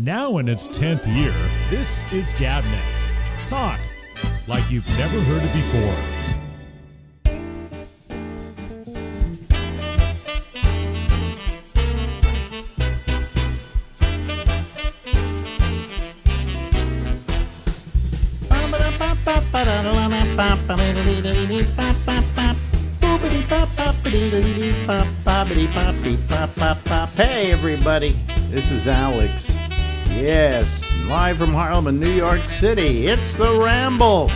Now in its 10th year, this is Gabnet. Talk like you've never heard it before. Hey everybody, this is Alex. Yes, live from Harlem in New York City, it's the Ramble.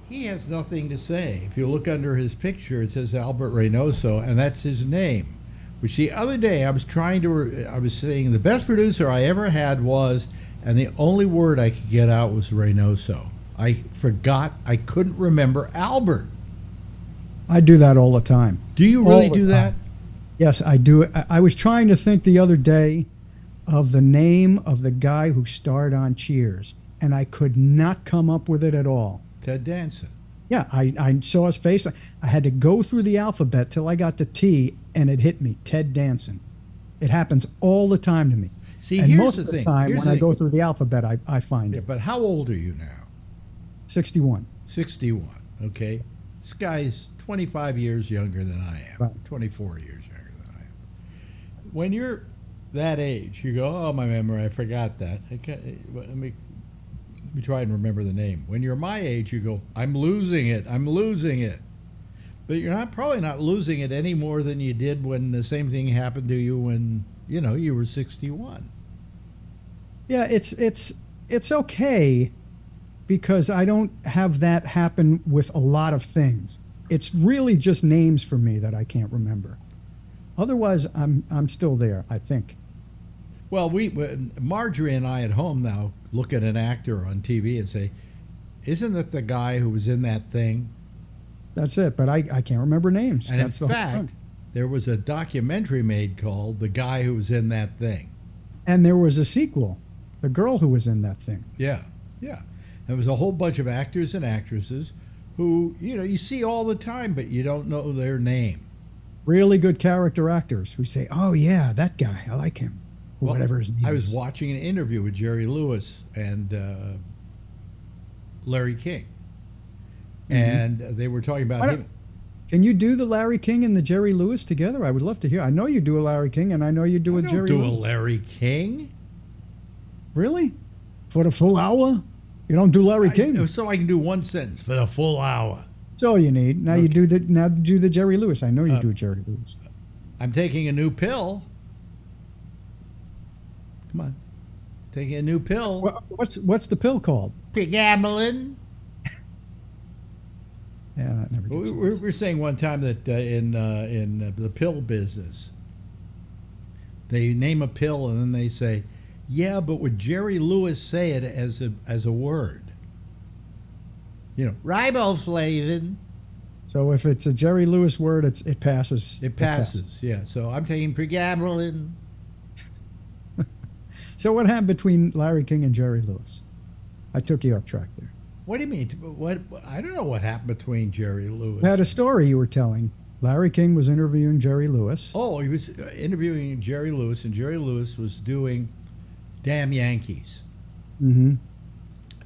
He has nothing to say. If you look under his picture, it says Albert Reynoso, and that's his name. Which the other day I was saying the best producer I ever had was, and the only word I could get out was Reynoso. I forgot, I couldn't remember Albert. I do that all the time. Do you really do that? Yes, I do. I was trying to think the other day of the name of the guy who starred on Cheers, and I could not come up with it at all. Ted Danson. Yeah, I saw his face. I had to go through the alphabet till I got to T, and it hit me, Ted Danson. It happens all the time to me. See, and here's most the of the thing. time Here's when the I thing. go through the alphabet, I find it. But how old are you now? 61. 61, okay? This guy's 25 years younger than I am, Right. 24 years younger than I am. When you're that age, you go, oh, my memory, I forgot that. Let me try and remember the name. When you're my age, you go, I'm losing it. But you're probably not losing it any more than you did when the same thing happened to you when, you were 61. Yeah, it's okay because I don't have that happen with a lot of things. It's really just names for me that I can't remember. Otherwise, I'm still there, I think. Well, Marjorie and I at home now look at an actor on TV and say, isn't that the guy who was in that thing? That's it, but I can't remember names. And That's in the whole fact, thing. there was a documentary made called The Guy Who Was in That Thing. And there was a sequel, The Girl Who Was in That Thing. Yeah. There was a whole bunch of actors and actresses who, you see all the time, but you don't know their name. Really good character actors who say, oh yeah, that guy, I like him. Well, whatever his name I was is. watching an interview with Jerry Lewis and Larry King. Mm-hmm. And they were talking about him. Can you do the Larry King and the Jerry Lewis together? I would love to hear. I know you do a Larry King, and I know you do a Jerry Lewis. Do a Larry King? Really? For the full hour? You don't do Larry King? So I can do one sentence for the full hour. That's all you need. Now Okay. you do the Jerry Lewis. I know you do Jerry Lewis. I'm taking a new pill. Come on. Taking a new pill. What's the pill called? Pregabalin. Yeah, that never gets We're saying one time that in the pill business, they name a pill and then they say, yeah, but would Jerry Lewis say it as a word? Riboflavin. So if it's a Jerry Lewis word, it passes. It passes, yeah. So I'm taking pregabalin. So what happened between Larry King and Jerry Lewis? I took you off track there. What do you mean? What? I don't know what happened between Jerry Lewis. You had a story you were telling. Larry King was interviewing Jerry Lewis. Oh, he was interviewing Jerry Lewis, and Jerry Lewis was doing Damn Yankees. Mm-hmm.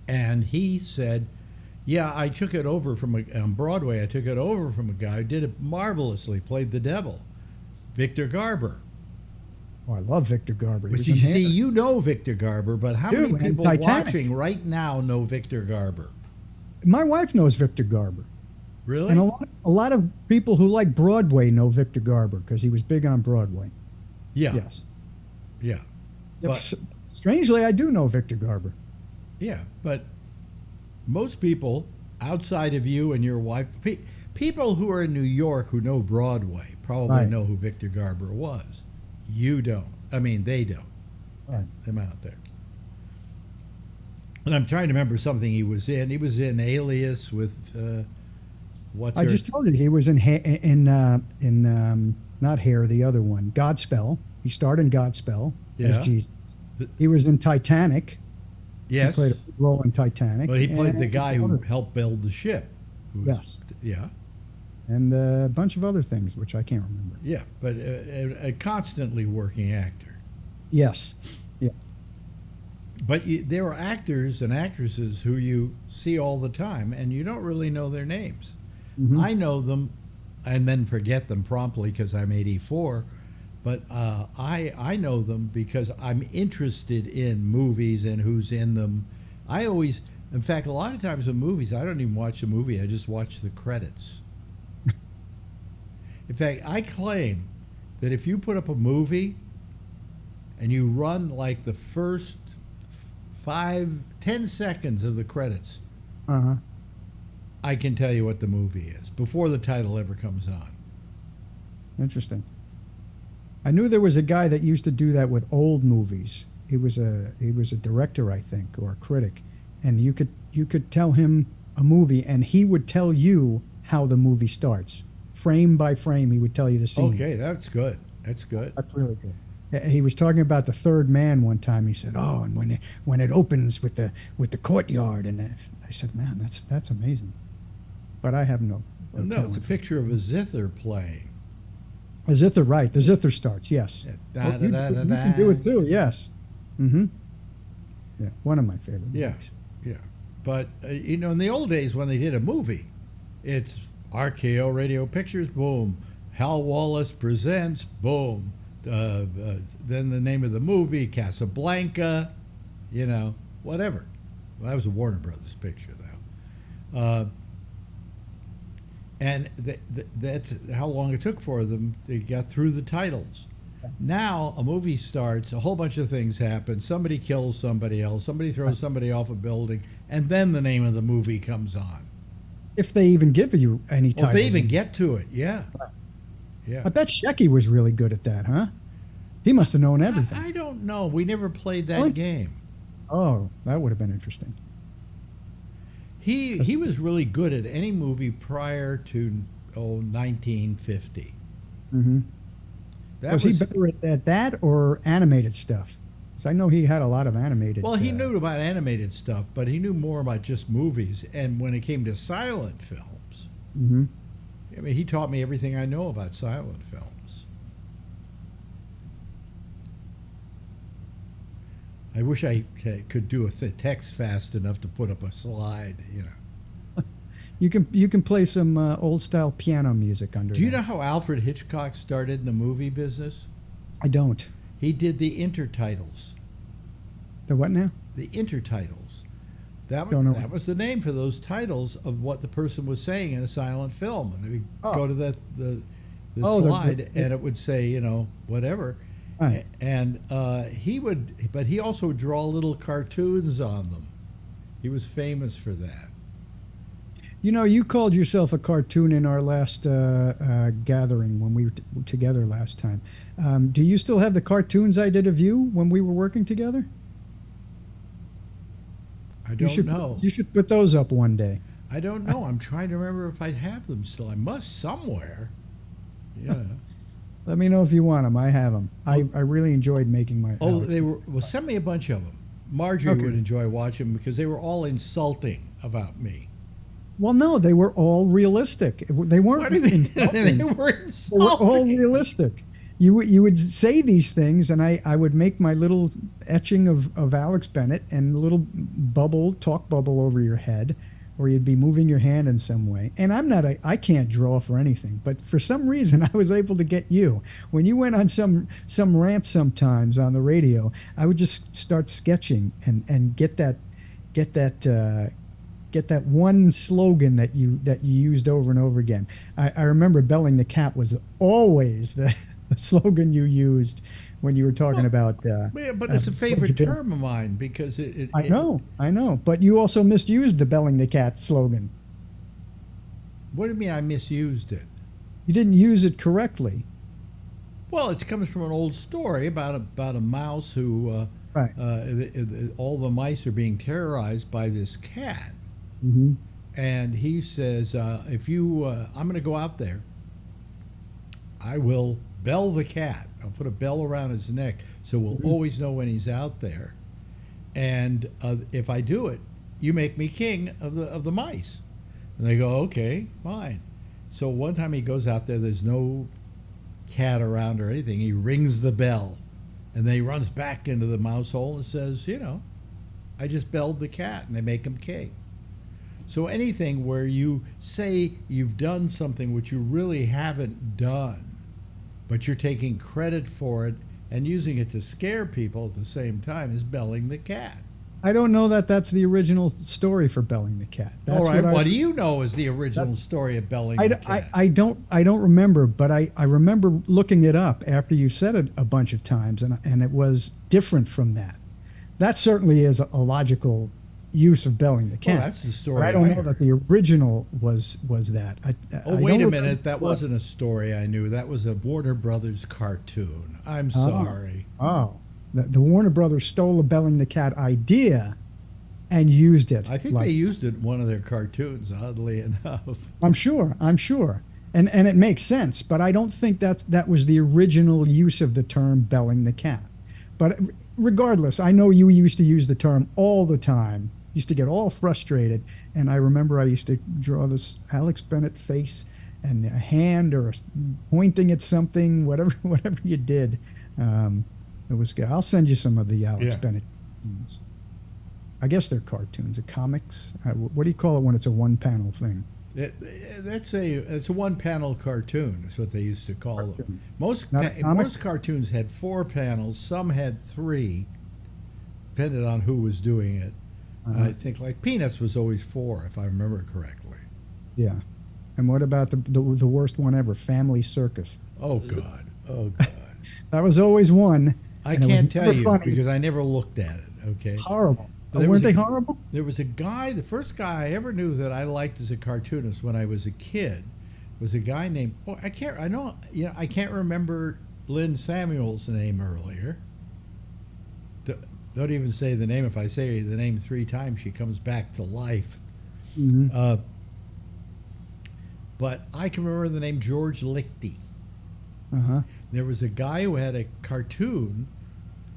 And he said, yeah, I took it over on Broadway. I took it over from a guy who did it marvelously, played the devil, Victor Garber. Oh, I love Victor Garber. Which you see, you know Victor Garber, but how many people watching right now know Victor Garber? My wife knows Victor Garber. Really? And a lot of people who like Broadway know Victor Garber because he was big on Broadway. Yeah. Yes. Yeah. But, strangely, I do know Victor Garber. yeah, but most people outside of you and your wife, people who are in New York who know Broadway probably Right. know who Victor Garber was. You don't. I mean, they don't. Right. Them out there. And I'm trying to remember something he was in. He was in Alias with I just told you he was in not Hair, the other one, Godspell. He starred in Godspell as Yeah. Jesus. He was in Titanic. Yes. He played a big role in Titanic. Well, he played and the guy who other- helped build the ship. Yes. Yeah. And a bunch of other things, which I can't remember. Yeah, but a constantly working actor. Yes. Yeah. But there are actors and actresses who you see all the time, and you don't really know their names. Hmm. I know them, and then forget them promptly because I'm 84. But I know them because I'm interested in movies and who's in them. I always, in fact, a lot of times in movies, I don't even watch the movie. I just watch the credits. In fact, I claim that if you put up a movie and you run like the first 5, 10 seconds of the credits, Uh-huh. I can tell you what the movie is before the title ever comes on. Interesting. I knew there was a guy that used to do that with old movies. He was a director, I think, or a critic, and you could tell him a movie, and he would tell you how the movie starts, frame by frame. He would tell you the scene. Okay, that's good. That's good. That's really good. He was talking about The Third Man one time. He said, "Oh, and when it opens with the courtyard," and I said, "Man, that's amazing." But I have no Well, no, it's a talent. picture of a zither playing. The zither, right? The zither starts. Yes. Da, Oh, da, da, da, you can do da. it too. Yes. Mm-hmm. Yeah, one of my favorite Yeah, movies. yeah. But in the old days when they did a movie, it's RKO Radio Pictures, boom. Hal Wallace presents, boom. Then the name of the movie, Casablanca, whatever. Well, that was a Warner Brothers picture, though. And that's how long it took for them to get through the titles. Now a movie starts, a whole bunch of things happen. Somebody kills somebody else. Somebody throws somebody off a building, and then the name of the movie comes on. If they even give you any Well, titles. if they even get to it, yeah, yeah. I bet Shecky was really good at that, huh? He must have known everything. I don't know. We never played that Really? game. Oh, that would have been interesting. He was really good at any movie prior to 1950. Mm-hmm. That Was he better at that or animated stuff? Because I know he had a lot of animated. Well, he knew about animated stuff, but he knew more about just movies. And when it came to silent films, Mm-hmm. I mean, he taught me everything I know about silent films. I wish I could do a text fast enough to put up a slide, You can play some old style piano music under. Do you that. know how Alfred Hitchcock started in the movie business? I don't. He did the intertitles. The what now? The intertitles. That Don't know. was, that was the name for those titles of what the person was saying in a silent film. And they would Oh. go to the Oh, slide, and it would say, whatever. Right. And but he also would draw little cartoons on them. He was famous for that. You know, you called yourself a cartoon in our last gathering when we were together last time. Do you still have the cartoons I did of you when we were working together? I don't should know. You should put those up one day. I don't know. I'm trying to remember if I have them still. I must somewhere. Yeah. Let me know if you want them. I have them. I really enjoyed making my. Oh, Alex. they were. Well, send me a bunch of them. Marjorie Okay. would enjoy watching them because they were all insulting about me. Well, no, they were all realistic. They weren't. What do you mean? insulting. They were They were all insulting. realistic. You would say these things, and I would make my little etching of Alex Bennett and a little talk bubble over your head, or you'd be moving your hand in some way. And I can't draw for anything, but for some reason I was able to get you. When you went on some rant sometimes on the radio, I would just start sketching and get that one slogan that you used over and over again. I remember belling the cat was always the slogan you used when you were talking about. Yeah, but it's a favorite term of mine because it I know, but you also misused the belling the cat slogan. What do you mean I misused it? You didn't use it correctly. Well, it comes from an old story about a mouse who Right. all the mice are being terrorized by this cat, Mm-hmm. and he says, "If you, I'm going to go out there. I will bell the cat. I'll put a bell around his neck so we'll always know when he's out there. And if I do it, you make me king of the mice." And they go, "Okay, fine." So one time he goes out there. There's no cat around or anything. He rings the bell, And then he runs back into the mouse hole and says, I just belled the cat, and they make him cake. So anything where you say you've done something which you really haven't done, but you're taking credit for it and using it to scare people at the same time is belling the cat. I don't know that that's the original story for belling the cat. That's All right, what do you know is the original story of belling the cat? I don't remember, but I remember looking it up after you said it a bunch of times, and it was different from that. That certainly is a logical use of belling the cat. Well, that's the story. But I don't know that the original was that. Wait a minute. That wasn't a story I knew. That was a Warner Brothers cartoon. I'm sorry. Oh. The Warner Brothers stole the belling the cat idea and used it. I think they used it in one of their cartoons, oddly enough. I'm sure. And it makes sense, but I don't think that was the original use of the term belling the cat. But regardless, I know you used to use the term all the time. Used to get all frustrated, and I remember I used to draw this Alex Bennett face and a hand or pointing at something, whatever you did. It was good. I'll send you some of the Alex Bennett cartoons. I guess they're cartoons, comics. What do you call it when it's a one-panel thing? It's a one-panel cartoon. Is what they used to call them. Most cartoons had 4 panels. Some had 3, depending on who was doing it. I think like Peanuts was always 4, if I remember correctly. Yeah. And what about the worst one ever, Family Circus? Oh God. That was always one. I can't tell you because I never looked at it. Okay. Horrible. Weren't they horrible? There was a guy. The first guy I ever knew that I liked as a cartoonist when I was a kid was a guy named. Oh, I can't remember Lynn Samuel's name earlier. Don't even say the name. If I say the name 3 times, she comes back to life. Mm-hmm. But I can remember the name George Lichty. There was a guy who had a cartoon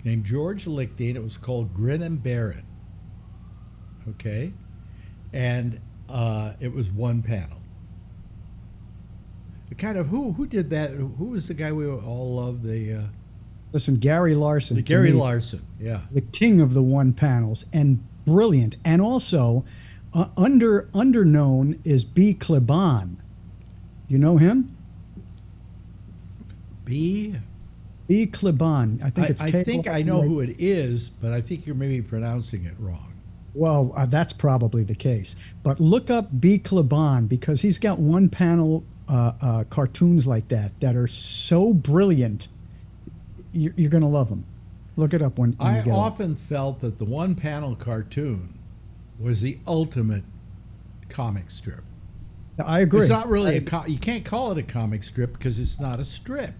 named George Lichty, and it was called Grin and Bear It. Okay? And it was one panel. The kind of who did that? Who was the guy we all loved? Listen, Gary Larson. Gary Larson, yeah. The king of the one panels, and brilliant. And also, underknown is B. Kleban. You know him? B. Kleban. I think it's. I think I know who it is, but I think you're maybe pronouncing it wrong. Well, that's probably the case. But look up B. Kleban because he's got one panel cartoons like that are so brilliant. You're going to love them. Look it up when you get I often felt that the one panel cartoon was the ultimate comic strip. I agree. It's not really you can't call it a comic strip because it's not a strip.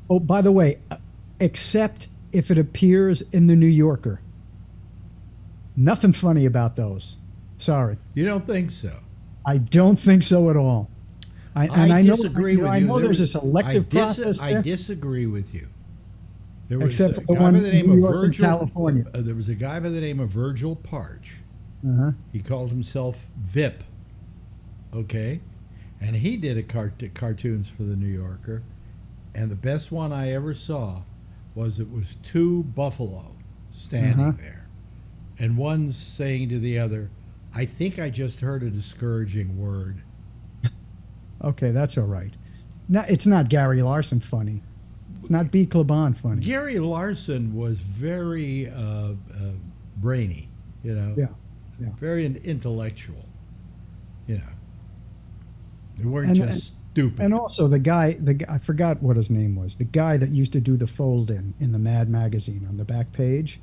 Oh, by the way, except if it appears in the New Yorker. Nothing funny about those. Sorry. You don't think so? I don't think so at all. I disagree with you. I know there's a selective process there. I disagree with you. There was except for the one in New York and California. There was a guy by the name of Virgil Parch. He called himself Vip. Okay? And he did cartoons for the New Yorker. And the best one I ever saw was it was 2 buffalo standing there. And one saying to the other, I think I just heard a discouraging word. Okay, that's all right. No, it's not Gary Larson funny. It's not B. Kleban funny. Gary Larson was very brainy, you know. Yeah. Very intellectual, you know. They weren't just stupid. And also the guy, I forgot what his name was. The guy that used to do the fold-in the Mad magazine on the back page.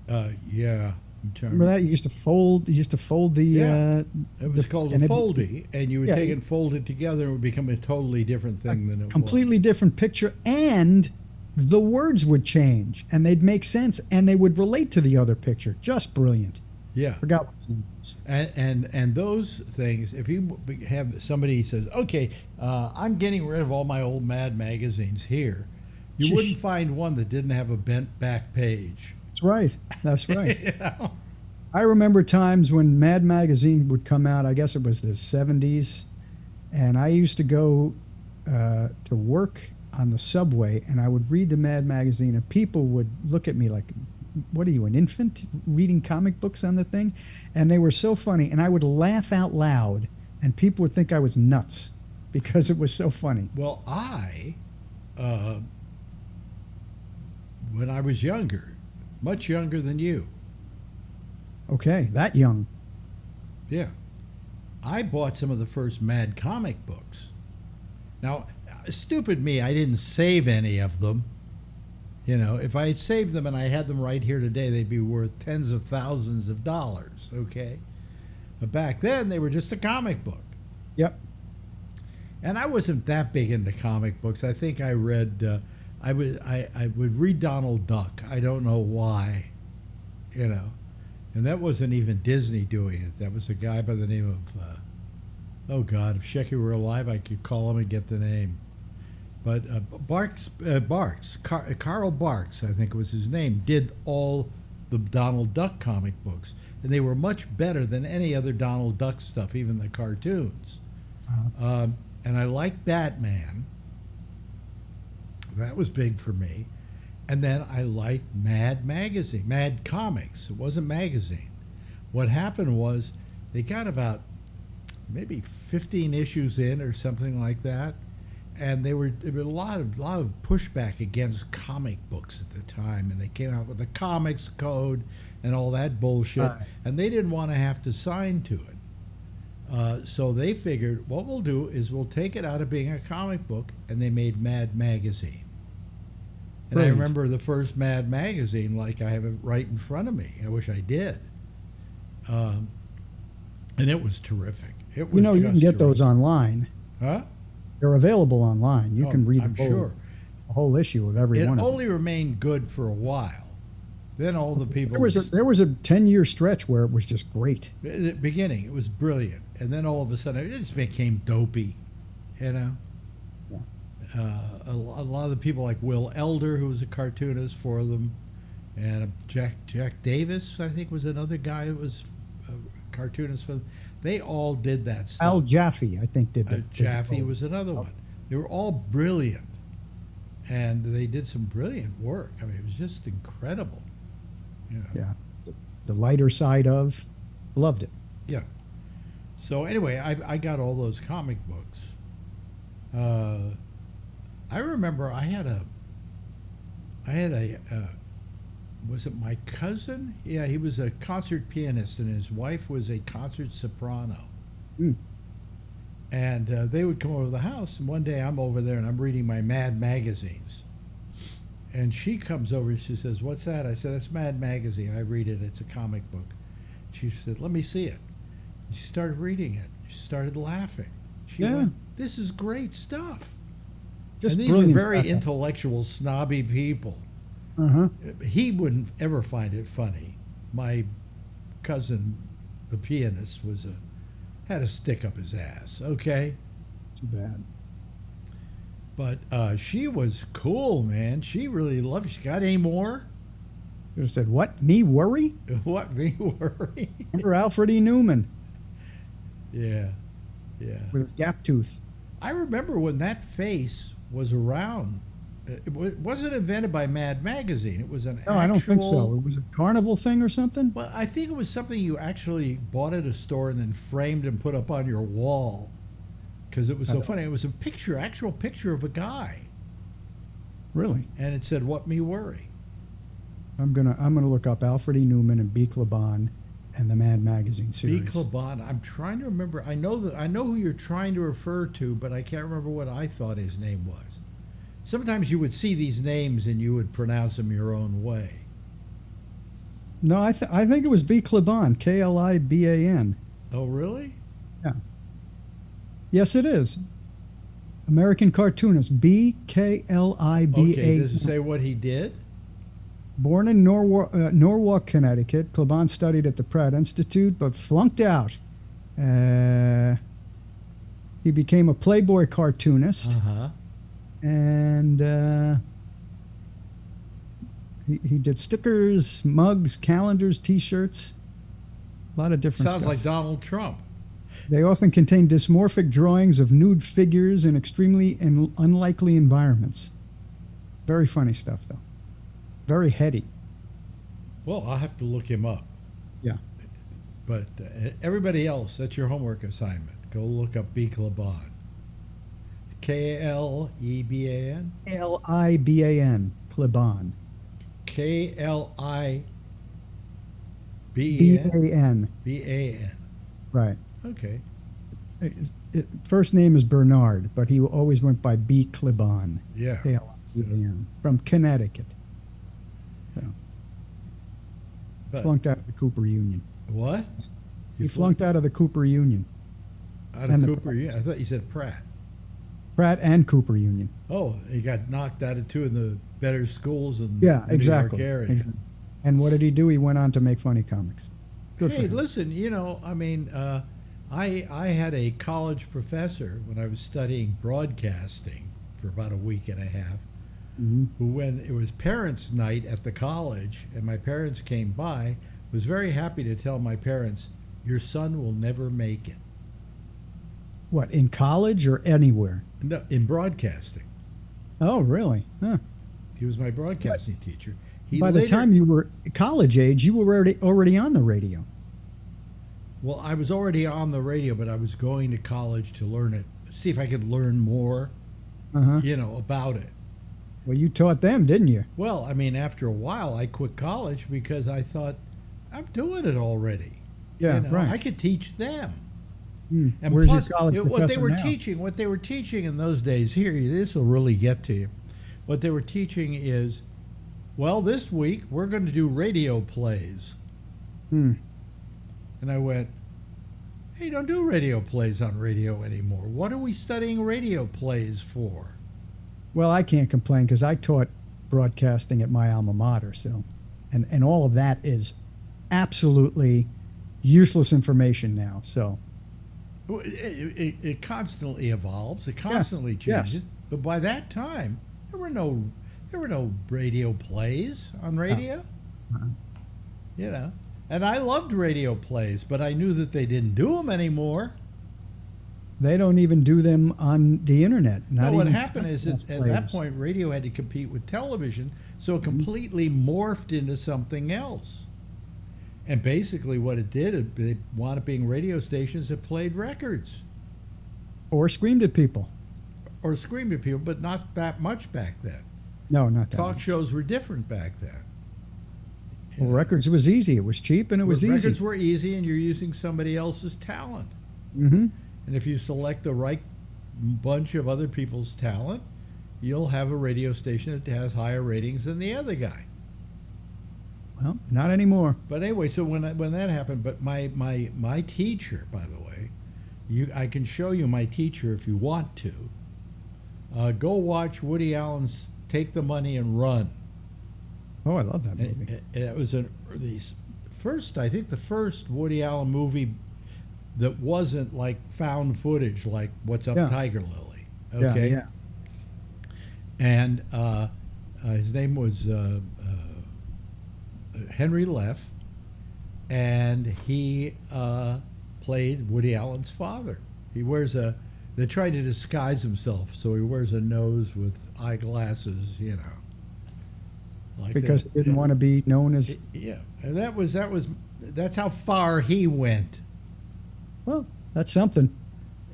Yeah. Remember that? You used to fold the... it was called a foldy, and you would take it and fold it together, and it would become a totally different thing than it was. Completely different picture, and the words would change, and they'd make sense, and they would relate to the other picture. Just brilliant. Yeah. Forgot what his name was. And those things, if you have somebody says, okay, I'm getting rid of all my old Mad magazines here, you wouldn't find one that didn't have a bent back page. That's right. You know? I remember times when Mad magazine would come out. I guess it was the 70s, and I used to go to work. on the subway, and I would read the Mad magazine, and people would look at me like, "What are you, an infant reading comic books on the thing?" And they were so funny, and I would laugh out loud, and people would think I was nuts because it was so funny. Well, when I was younger, much younger than you, Okay, that young. yeah, I bought some of the first Mad comic books. Now, stupid me, I didn't save any of them. You know, if I had saved them and I had them right here today, they'd be worth tens of thousands of dollars, okay? But back then, they were just a comic book. Yep. And I wasn't that big into comic books. I think I read, I would read Donald Duck. I don't know why, you know. And that wasn't even Disney doing it. That was a guy by the name of, oh God, if Shecky were alive, I could call him and get the name. But Carl Barks, I think was his name, did all the Donald Duck comic books. And they were much better than any other Donald Duck stuff, even the cartoons. And I liked Batman. That was big for me. And then I liked Mad magazine, Mad Comics. It wasn't magazine. What happened was they got about maybe 15 issues in or something like that. And there were a lot of pushback against comic books at the time, and they came out with the comics code and all that bullshit, and they didn't want to have to sign to it. So they figured what we'll do is we'll take it out of being a comic book, and they made Mad Magazine. And I remember the first Mad Magazine, like I have it right in front of me. I wish I did. And it was terrific. It was You can get those online. Huh? They're available online. You can read sure. a whole issue of every one of them. It only remained good for a while. Then all the people... There was a 10-year stretch where it was just great. At the beginning, it was brilliant. And then all of a sudden, it just became dopey, you know? Yeah. A lot of the people like Will Elder, who was a cartoonist for them, and Jack Davis, I think, was another guy that was a cartoonist for them. They all did that stuff. Al Jaffe, I think, did that. Jaffe was another one. They were all brilliant, and they did some brilliant work. I mean, it was just incredible. You know? Yeah, the lighter side of, loved it. Yeah. So anyway, I got all those comic books. I remember I had a was it my cousin? Yeah, he was a concert pianist, and his wife was a concert soprano. Mm. And they would come over to the house, and one day I'm over there, and I'm reading my Mad magazines. And she comes over, and she says, "What's that?" I said, "That's Mad Magazine. I read it. It's a comic book." She said, "Let me see it." And she started reading it. She started laughing. She went, "This is great stuff." Just and these were very intellectual, snobby people. Uh-huh. He wouldn't ever find it funny. My cousin, the pianist, had a stick up his ass. Okay, it's too bad. But she was cool, man. She really loved it. She got any more? You would have said, "What? Me worry?" What, me worry? Remember Alfred E. Newman? Yeah. With gap tooth. I remember when that face was around. It wasn't invented by Mad Magazine. It was an actual... No, I don't think so. It was a carnival thing or something? Well, I think it was something you actually bought at a store and then framed and put up on your wall because it was so funny. It was a picture, actual picture of a guy. Really? And it said, "What me worry." I'm gonna look up Alfred E. Newman and B. Klebon and the Mad Magazine series. B. Klebon. I'm trying to remember. I know who you're trying to refer to, but I can't remember what I thought his name was. Sometimes you would see these names and you would pronounce them your own way. No, I think it was B. Klebon, Kliban. Oh, really? Yeah. Yes, it is. American cartoonist B. Kliban. Okay, does it say what he did? Born in Norwalk, Connecticut, Klebon studied at the Pratt Institute but flunked out. He became a Playboy cartoonist. Uh-huh. And he did stickers, mugs, calendars, T-shirts, a lot of different Sounds stuff. like Donald Trump. They often contain dysmorphic drawings of nude figures in extremely and unlikely environments. Very funny stuff, though. Very heady. Well, I'll have to look him up. Yeah. But everybody else, that's your homework assignment. Go look up B. Kleban. Kleban? Liban. Kleban. Kliban. B-A-N. B-A-N. Right. Okay. First name is Bernard, but he always went by B. Kleban. Yeah. K-L-I-B-A-N. From Connecticut. So. But, Flunked out of the Cooper Union. what? He flunked out of the Cooper Union. Out and of the Cooper? Yeah, I thought you said Pratt. Pratt and Cooper Union. Oh, he got knocked out of two of the better schools in Yeah, the exactly. New York area. Exactly. And what did he do? He went on to make funny comics. Good for Hey, him. listen, I had a college professor when I was studying broadcasting for about a week and a half, Mhm. who, when it was parents' night at the college and my parents came by, was very happy to tell my parents, your son will never make it. What, in college or anywhere? No, in broadcasting. Oh, really? Huh. He was my broadcasting teacher. He By the later- time you were college age, you were already on the radio. Well, I was already on the radio, but I was going to college to learn it, see if I could learn more, Uh-huh. about it. Well, you taught them, didn't you? Well, I mean, after a while, I quit college because I thought, I'm doing it already. Yeah, right. I could teach them. Hmm. And Where's plus, your college what they professor were now? what they were teaching in those days, here, this will really get to you. What they were teaching is, well, this week we're going to do radio plays. Hmm. And I went, hey, don't do radio plays on radio anymore. What are we studying radio plays for? Well, I can't complain because I taught broadcasting at my alma mater, so, and all of that is absolutely useless information now. So, Well, it constantly evolves. It constantly yes. changes. But by that time, there were no radio plays on radio. Uh-huh. And I loved radio plays, but I knew that they didn't do them anymore. they don't even do them on the internet. No, Not what even happened is podcast at that plays. point, radio had to compete with television, so it completely morphed into something else. And basically, what it did, they wound up being radio stations that played records Or screamed at people. or screamed at people, but not that much back then. No, not that. Talk much. shows were different back then. Well, records was easy. It was cheap and it was Records easy. were easy, and you're using somebody else's talent. Mm-hmm. And if you select the right bunch of other people's talent, you'll have a radio station that has higher ratings than the other guy. Well, not anymore. But anyway, so when that happened, but my teacher, by the way, I can show you my teacher if you want to. Go watch Woody Allen's "Take the Money and Run." Oh, I love that movie. It was the first Woody Allen movie that wasn't like found footage, like What's Up, Yeah. Tiger Lily. Yeah, Okay. yeah. And his name was Henry Leff, and he played Woody Allen's father. He wears they try to disguise himself, so he wears a nose with eyeglasses, like Because that. he didn't want to be known as. Yeah, and that's how far he went. Well, that's something.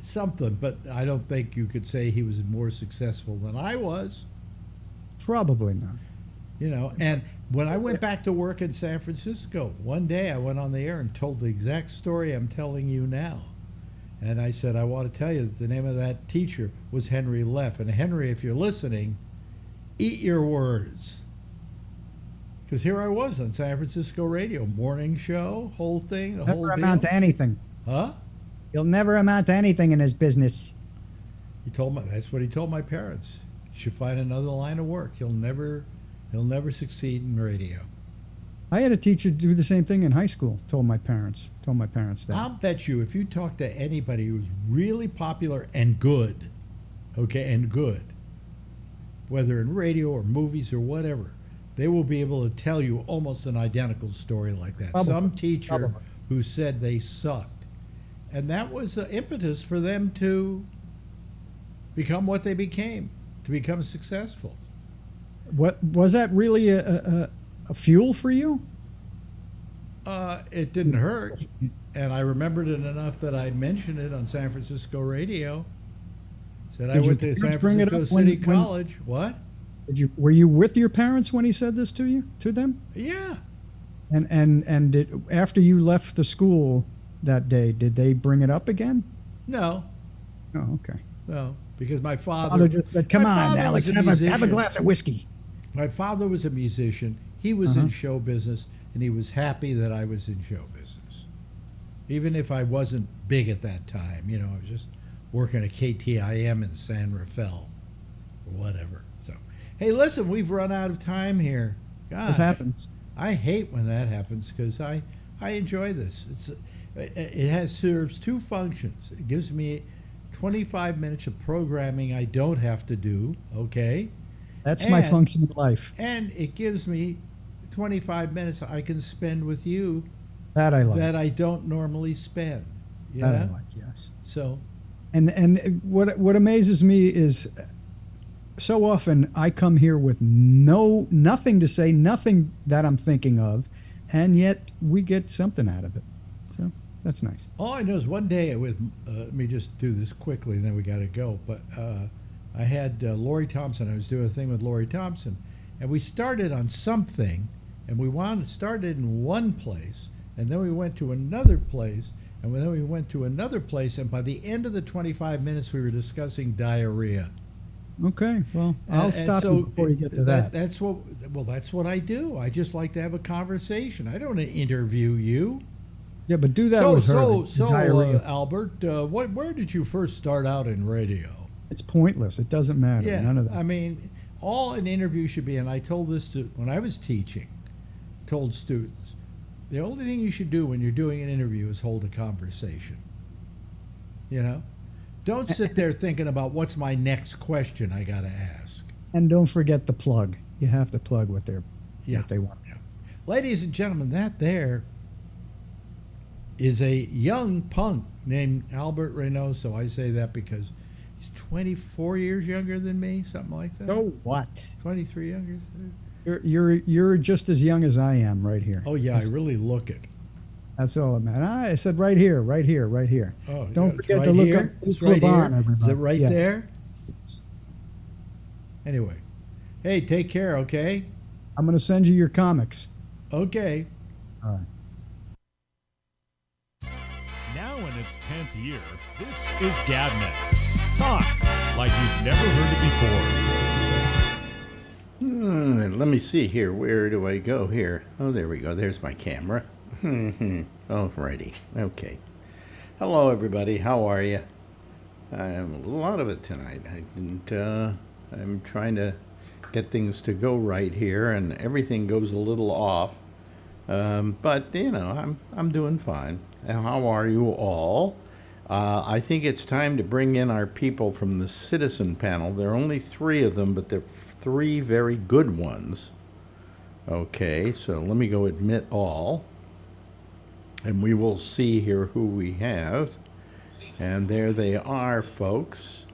Something, but I don't think you could say he was more successful than I was. Probably not. And when I went back to work in San Francisco, one day I went on the air and told the exact story I'm telling you now. And I said, I want to tell you that the name of that teacher was Henry Leff. And Henry, if you're listening, eat your words. Because here I was on San Francisco radio, morning show, whole thing, the whole Never deal. amount to anything. Huh? He'll never amount to anything in his business. That's what he told my parents. You should find another line of work. He'll never succeed in radio. I had a teacher do the same thing in high school. Told my parents that. I'll bet you if you talk to anybody who's really popular and good, whether in radio or movies or whatever, they will be able to tell you almost an identical story like that. Probably. Some teacher Probably. who said they sucked. And that was the impetus for them to become what they became, to become successful. What was that really a fuel for you? It didn't hurt, and I remembered it enough that I mentioned it on San Francisco radio. Said I Did your went to San parents bring it Francisco up City when- College. What? Were you with your parents when he said this to them? Yeah. And after you left the school that day, did they bring it up again? No, Oh, okay. no, because my Father father just said, "Come my on, father Alex, was have a musician. glass of whiskey." My father was a musician. He was Uh-huh. in show business, and he was happy that I was in show business. Even if I wasn't big at that time, I was just working at KTIM in San Rafael or whatever. So, hey, listen, we've run out of time here. Gosh, This happens. I hate when that happens because I enjoy this. It serves two functions. It gives me 25 minutes of programming I don't have to do, okay? That's my And- function in life. And it gives me 25 minutes I can spend with you That I like. that I don't normally spend. You That I know? like. Yes. So, And what amazes me is so often I come here with nothing to say, nothing that I'm thinking of, and yet we get something out of it. So that's nice. all I know is one day let me just do this quickly and then we got to go. But I had Lori Thompson. I was doing a thing with Lori Thompson, and we started on something, and we started in one place, and then we went to another place, and then we went to another place, and by the end of the 25 minutes, we were discussing diarrhea. Okay. Well, I'll And stop so you before you get to that. That's what I do. I just like to have a conversation. I don't interview you. Yeah, but do that So, with her. so, the so, diarrhea. Albert, where did you first start out in radio? It's pointless. It doesn't matter. Yeah, None of that. I mean, all an interview should be, and I told this when I was teaching, told students, the only thing you should do when you're doing an interview is hold a conversation. Don't sit there thinking about what's my next question I got to ask. And don't forget the plug. You have to plug what they want. Yeah. Ladies and gentlemen, that there is a young punk named Albert Reynoso. I say that because he's 24 years younger than me, something like that. So what? 23 younger. You're just as young as I am right here. Oh yeah, I really look it. That's all it matters. I said right here, right here, right here. Oh, Don't yeah, it's forget right to look here. up It's Luke right Laban, here. everybody. Is it right Yes. there? Yes. Anyway, hey, take care. Okay. I'm going to send you your comics. Okay. All right. Now in its 10th year, this is GabNet. Talk like you've never heard it before. Let me see here. Where do I go here? Oh, there we go. There's my camera. Alrighty. Okay. Hello, everybody. How are you? I'm a little out of it tonight. I'm trying to get things to go right here, and everything goes a little off. But I'm doing fine. And how are you all? I think it's time to bring in our people from the citizen panel. There are only 3 of them, but they're 3 very good ones. Okay, so let me go admit all. And we will see here who we have. And there they are, folks.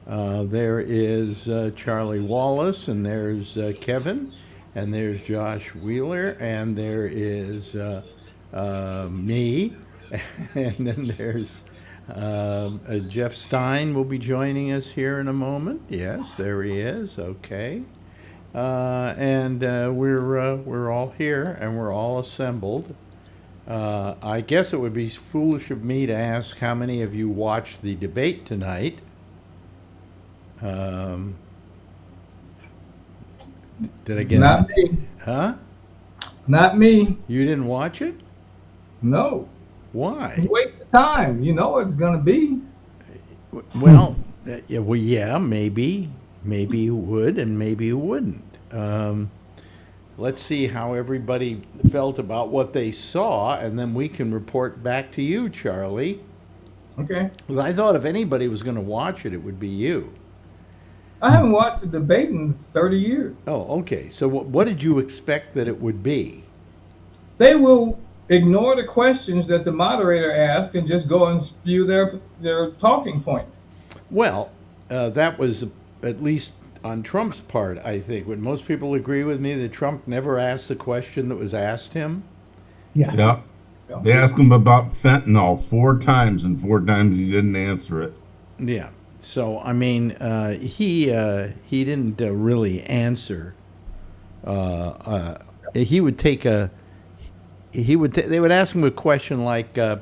There is Charlie Wallace, and there's Kevin, and there's Josh Wheeler, and there is me, and then there's Jeff Stein will be joining us here in a moment. Yes, there he is. Okay. And we're all here, and we're all assembled. I guess it would be foolish of me to ask how many of you watched the debate tonight. Did I get Not it? me. Huh? Not me. You didn't watch it? No. Why? It's a waste of time. You know what it's going to be. Well, yeah, maybe you would, and maybe you wouldn't. Let's see how everybody felt about what they saw, and then we can report back to you, Charlie. Okay. Because I thought if anybody was going to watch it, it would be you. I haven't watched the debate in 30 years. Oh, okay. So what did you expect that it would be? They will ignore the questions that the moderator asked and just go and spew their talking points. Well, that was at least on Trump's part, I think. Would most people agree with me that Trump never asked the question that was asked him? Yeah. Yeah. They asked him about fentanyl 4 times, and 4 times he didn't answer it. Yeah. So I mean, he didn't really answer. He would take a. They would ask him a question like, "Do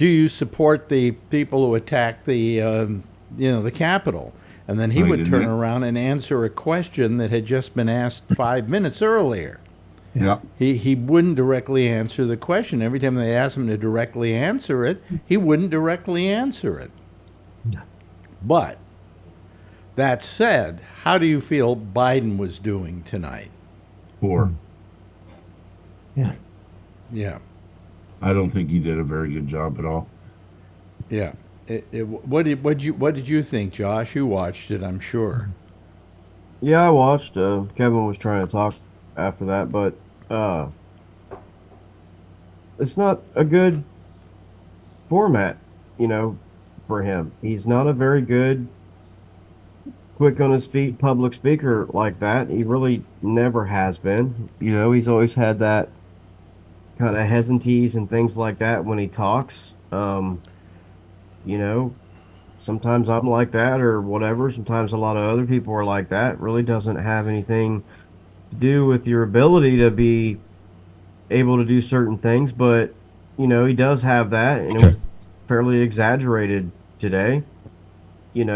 you support the people who attacked the the Capitol?" And then he would turn around and answer a question that had just been asked 5 minutes earlier. Yeah. He wouldn't directly answer the question. Every time they asked him to directly answer it, he wouldn't directly answer it. But that said, how do you feel Biden was doing tonight? Poor. Yeah. Yeah, I don't think he did a very good job at all. yeah. What did you think, Josh? You watched it, I'm sure. Yeah, I watched. Kevin was trying to talk after that, but it's not a good format, for him. He's not a very good, quick on his feet public speaker like that. He really never has been. He's always had that kind of hesitancies and things like that when he talks. Sometimes I'm like that or whatever. Sometimes a lot of other people are like that. It really doesn't have anything to do with your ability to be able to do certain things, but he does have that, and it was fairly exaggerated today. And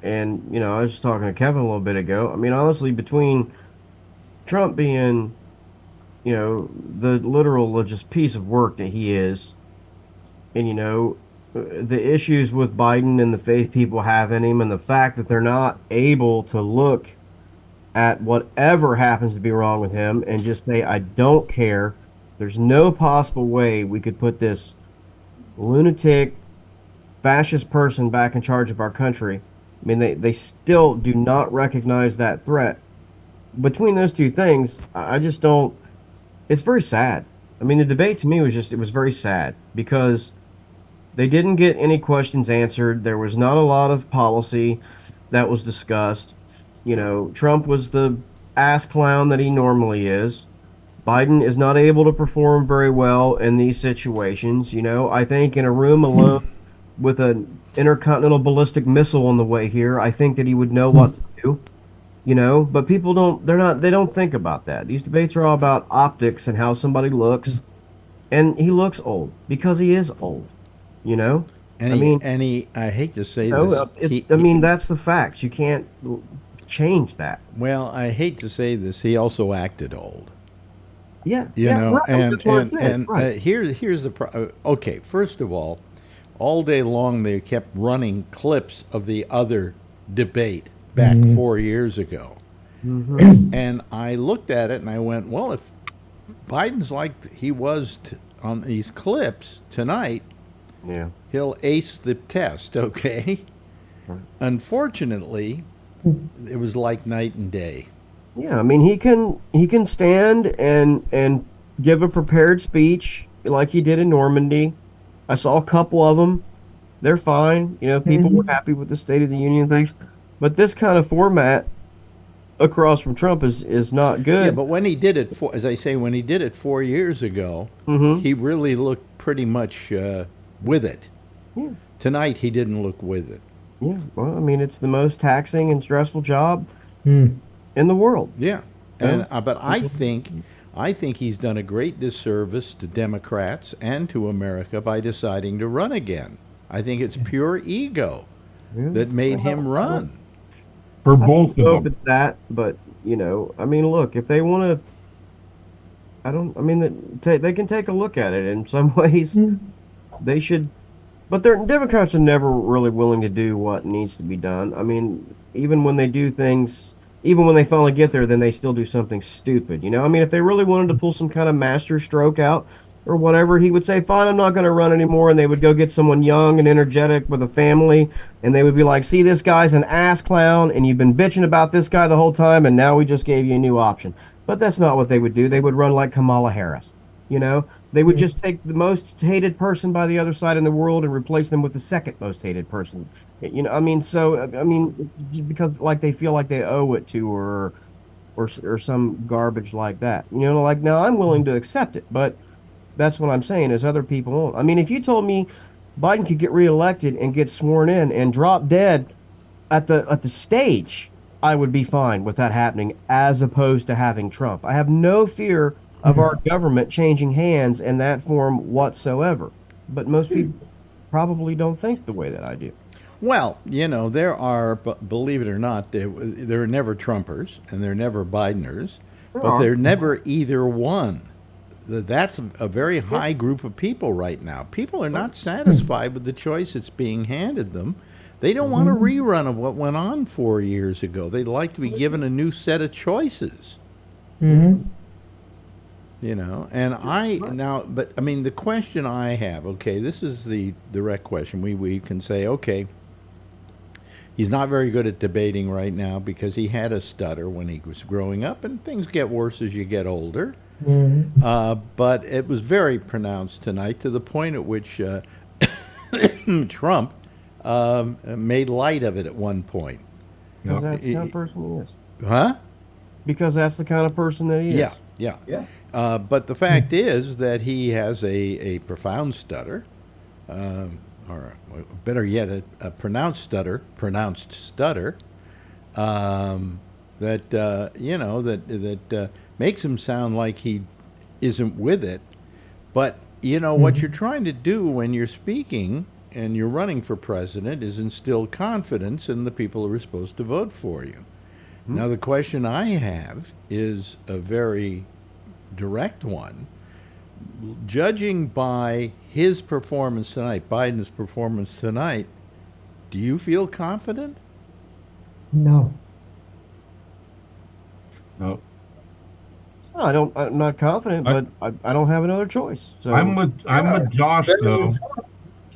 I was just talking to Kevin a little bit ago. I mean, honestly, between Trump being the literal just piece of work that he is, and the issues with Biden and the faith people have in him, and the fact that they're not able to look at whatever happens to be wrong with him and just say, I don't care. There's no possible way we could put this lunatic, fascist person back in charge of our country. I mean, they still do not recognize that threat. Between those two things, I just don't. It's very sad. I mean, the debate to me it was very sad because they didn't get any questions answered. There was not a lot of policy that was discussed. Trump was the ass clown that he normally is. Biden is not able to perform very well in these situations. I think in a room alone with an intercontinental ballistic missile on the way here, I think that he would know what to do. But people they don't think about that. These debates are all about optics and how somebody looks. And he looks old because he is old. I hate to say this. That's the facts. You can't change that. Well, I hate to say this. He also acted old. Yeah. Right. Here's the okay. First of all day long they kept running clips of the other debate back 4 years ago, and I looked at it and I went, well, if Biden's like he was on these clips tonight. Yeah, he'll ace the test, okay? Right. Unfortunately, it was like night and day. Yeah, I mean he can stand and give a prepared speech like he did in Normandy. I saw a couple of them. They're fine. People were happy with the State of the Union thing. But this kind of format across from Trump is not good. Yeah, but when he did it, when he did it 4 years ago, he really looked pretty much with it. Yeah. Tonight, he didn't look with it. Yeah, well, I mean, it's the most taxing and stressful job in the world. Yeah, but I think he's done a great disservice to Democrats and to America by deciding to run again. I think it's pure ego that made him run. For both of them. I don't know if it's that, but, look, if they want to, they can take a look at it. In some ways, they should, but Democrats are never really willing to do what needs to be done. I mean, even when they do things, even when they finally get there, then they still do something stupid. If they really wanted to pull some kind of master stroke out or whatever, he would say, fine, I'm not going to run anymore. And they would go get someone young and energetic with a family. And they would be like, see, this guy's an ass clown. And you've been bitching about this guy the whole time. And now we just gave you a new option. But that's not what they would do. They would run like Kamala Harris, They would just take the most hated person by the other side in the world and replace them with the second most hated person. I mean, so I mean, just because like they feel like they owe it to her, or some garbage like that. Like now I'm willing to accept it, but that's what I'm saying is other people won't. I mean, if you told me Biden could get reelected and get sworn in and drop dead at the stage, I would be fine with that happening as opposed to having Trump. I have no fear of our government changing hands in that form whatsoever. But most people probably don't think the way that I do. Well, there are, believe it or not, there are never Trumpers and there are never Bideners, but they're never either one. That's a very high group of people right now. People are not satisfied with the choice that's being handed them. They don't want a rerun of what went on 4 years ago. They'd like to be given a new set of choices. Mm-hmm. But I mean, the question I have, okay, this is the direct question. We can say, okay, he's not very good at debating right now because he had a stutter when he was growing up, and things get worse as you get older. Mm-hmm. But it was very pronounced tonight to the point at which Trump made light of it at one point. Because that's the kind of person he is. Huh? Because that's the kind of person that he is. Yeah. But the fact is that he has a profound stutter, or better yet, a pronounced stutter, that makes him sound like he isn't with it. But what you're trying to do when you're speaking and you're running for president is instill confidence in the people who are supposed to vote for you. Now, the question I have is a very direct one. Judging by his performance tonight, Biden's performance tonight, do you feel confident? No. No. No, I'm not confident, but I don't have another choice. So I'm with Josh though.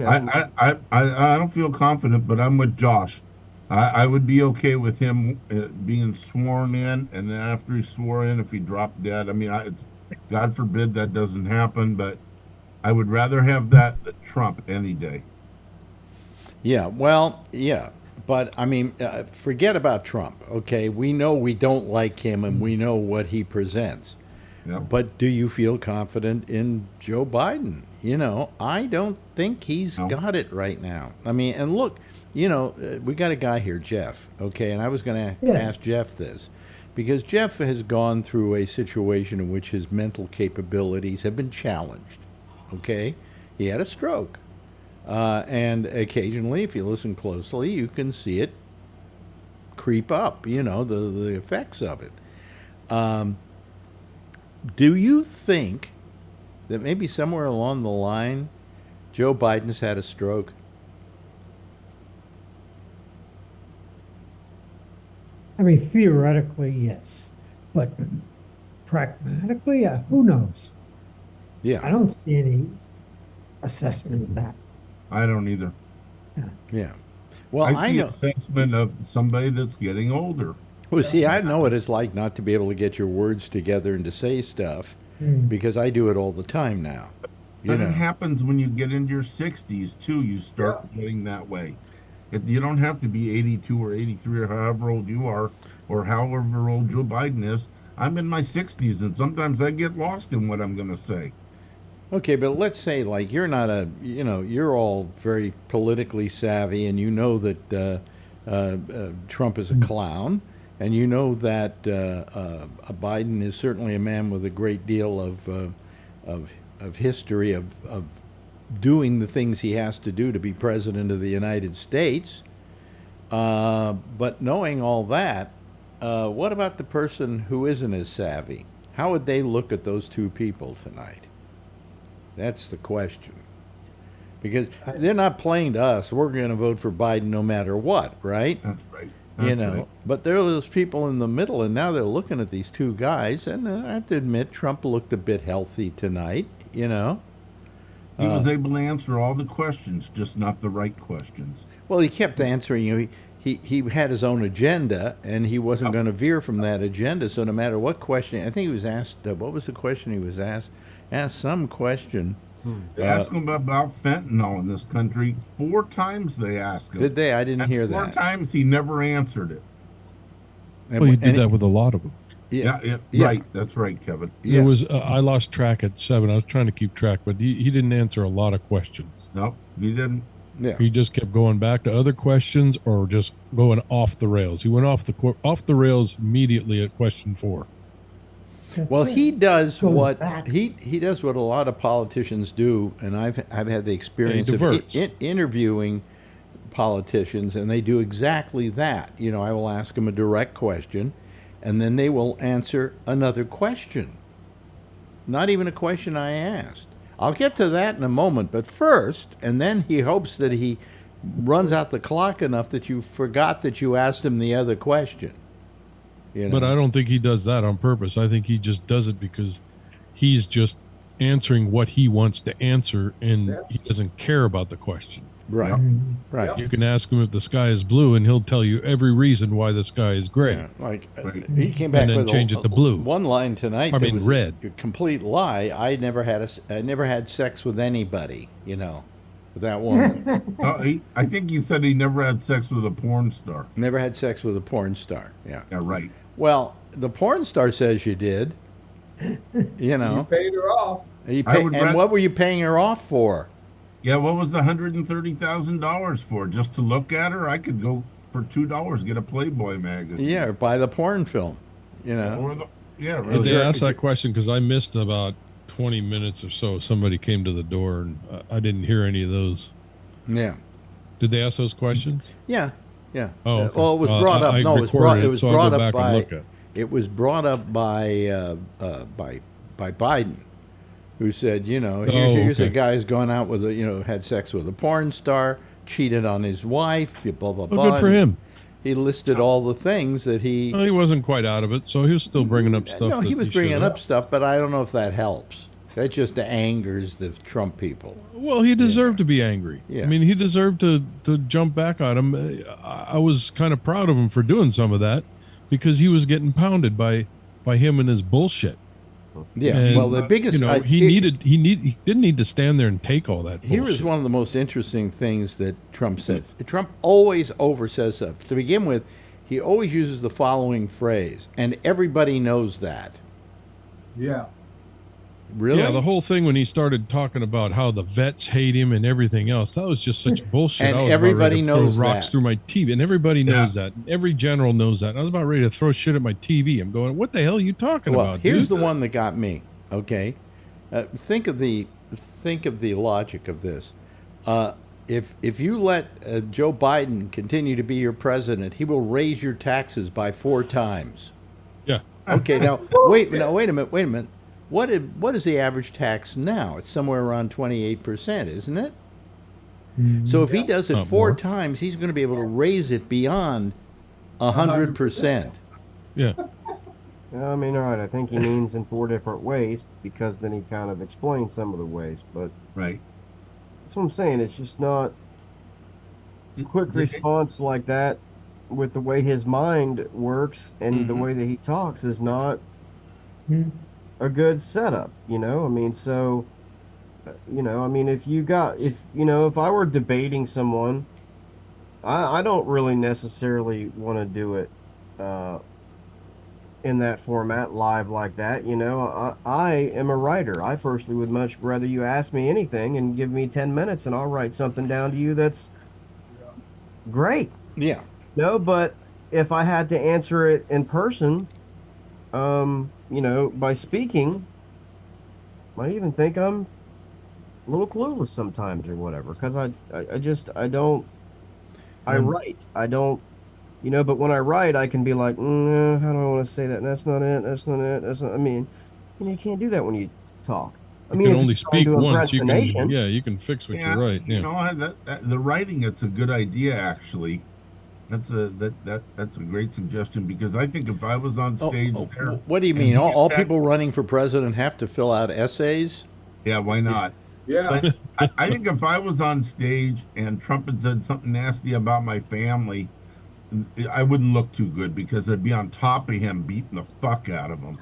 Okay, I don't feel confident, but I'm with Josh. I would be okay with him being sworn in, and then after he's sworn in, if he dropped dead, I mean, God forbid that doesn't happen, but I would rather have that than Trump any day. Yeah, well, yeah. But, I mean, forget about Trump, okay? We know we don't like him, and we know what he presents. Yep. But do you feel confident in Joe Biden? I don't think he's got it right now. I mean, and look, we got a guy here, Jeff, okay? And I was going to ask Jeff this, because Jeff has gone through a situation in which his mental capabilities have been challenged, okay? He had a stroke. And occasionally, if you listen closely, you can see it creep up, the effects of it. Do you think that maybe somewhere along the line, Joe Biden's had a stroke? I mean, theoretically, yes. But pragmatically, who knows? Yeah. I don't see any assessment of that. I don't either. Yeah. Well, I see assessment of somebody that's getting older. Well, see, I know what it's like not to be able to get your words together and to say stuff because I do it all the time now. But it happens when you get into your 60s, too. You start getting that way. You don't have to be 82 or 83 or however old you are or however old Joe Biden is. I'm in my 60s, and sometimes I get lost in what I'm going to say. Okay, but let's say, like, you're not you're all very politically savvy, and you know that Trump is a clown, and you know that Biden is certainly a man with a great deal of history of doing the things he has to do to be president of the United States. But knowing all that, what about the person who isn't as savvy? How would they look at those two people tonight? That's the question. Because they're not playing to us. We're going to vote for Biden no matter what, right? That's right. Right. But there are those people in the middle, and now they're looking at these two guys, and I have to admit, Trump looked a bit healthy tonight, He was able to answer all the questions, just not the right questions. Well, he kept answering you. he had his own agenda, and he wasn't going to veer from that agenda. So no matter what question, I think he was asked, what was the question he was asked? Asked some question. They asked him about fentanyl in this country 4 times. They asked him. Did they? I didn't And hear 4 that. times he never answered it. Well, he did that with a lot of them. Yeah, right. That's right, Kevin. Yeah. It was I lost track at 7. I was trying to keep track, but he didn't answer a lot of questions. No, he didn't. Yeah. He just kept going back to other questions or just going off the rails. He went off the rails immediately at question 4. That's Well, right. he does Goes what back. he does what a lot of politicians do, and I've had the experience of diverts. interviewing politicians, and they do exactly that. You know, I will ask them a direct question, and then they will answer another question. Not even a question I asked. I'll get to that in a moment, but first, and then he hopes that he runs out the clock enough that you forgot that you asked him the other question. You know? But I don't think he does that on purpose. I think he just does it because he's just answering what he wants to answer, and he doesn't care about the question. Right, right. You can ask him if the sky is blue, and he'll tell you every reason why the sky is gray. Yeah, like Right. he came back And then with change it to blue. one line tonight. I that mean, was red. A complete lie. I never had sex with anybody. You know, with that woman. I think he said he never had sex with a porn star. Never had sex with a porn star. Yeah. Yeah, right. Well, the porn star says you did. You You know, paid her off. and what were you paying her off for? Yeah, what was the $130,000 for? Just to look at her? I could go for $2 get a Playboy magazine. Yeah, or buy the porn film. You know. Or the, yeah, Did really. they ask that question? Because I missed about 20 minutes or so. Somebody came to the door, and I didn't hear any of those. Yeah. Did they ask those questions? Yeah. Yeah. Oh, okay. Well, it was brought up. I No, it was recorded brought. It it, was so I'll brought go up back and by. look at it. It was brought up by Biden, who said, you know, here's a okay. guy who's gone out with had sex with a porn star, cheated on his wife, blah blah Well, blah. good for him. He listed all the things that he. Well, he wasn't quite out of it, so he was still bringing up stuff. No, he that was bringing should've. up stuff, but I don't know if that helps. That just angers the Trump people. Well, he deserved to be angry. Yeah. I mean, he deserved to jump back on him. I was kind of proud of him for doing some of that because he was getting pounded by him and his bullshit. Yeah. And, well, the biggest. he didn't need to stand there and take all that bullshit. Here is one of the most interesting things that Trump said. Trump always oversays stuff. To begin with, he always uses the following phrase, and everybody knows that. Yeah. Really? Yeah, the whole thing when he started talking about how the vets hate him and everything else, that was just such bullshit. And I was about everybody ready to knows throw rocks that. through my TV, and everybody knows that. Every general knows that. I was about ready to throw shit at my TV. I'm going, what the hell are you talking Well, about? here's dude? the one that got me. Okay, think of the logic of this. If you let Joe Biden continue to be your president, he will raise your taxes by 4 times. Yeah. Okay, now wait a minute. What is the average tax now? It's somewhere around 28%, isn't it? So if he does it Not 4 more. times, he's going to be able to raise it beyond 100%. Yeah. I mean, all right, I think he means in 4 different ways because then he kind of explains some of the ways. But Right. that's what I'm saying. It's just not quick response like that with the way his mind works and the way that he talks is not a good setup, you know? I mean, so, you know, I mean, if I were debating someone, I don't really necessarily want to do it in that format, live like that, you know? I am a writer. I personally would much rather you ask me anything and give me 10 minutes and I'll write something down to you that's great. Yeah. No, but if I had to answer it in person, you know, by speaking, I even think I'm a little clueless sometimes or whatever, because I don't write. I don't, you know, but when I write, I can be like, how do I want to say that? That's not it. That's not it. That's not, I mean, you can't do that when you talk. I mean, You if can only you're trying speak to once. You impersonation- can, you can fix what you write. Yeah. You know, the writing, it's a good idea, actually. That's a great suggestion because I think if I was on stage there. What do you mean? All people running for president have to fill out essays? Yeah, why not? Yeah. But I think if I was on stage and Trump had said something nasty about my family, I wouldn't look too good because I'd be on top of him beating the fuck out of him.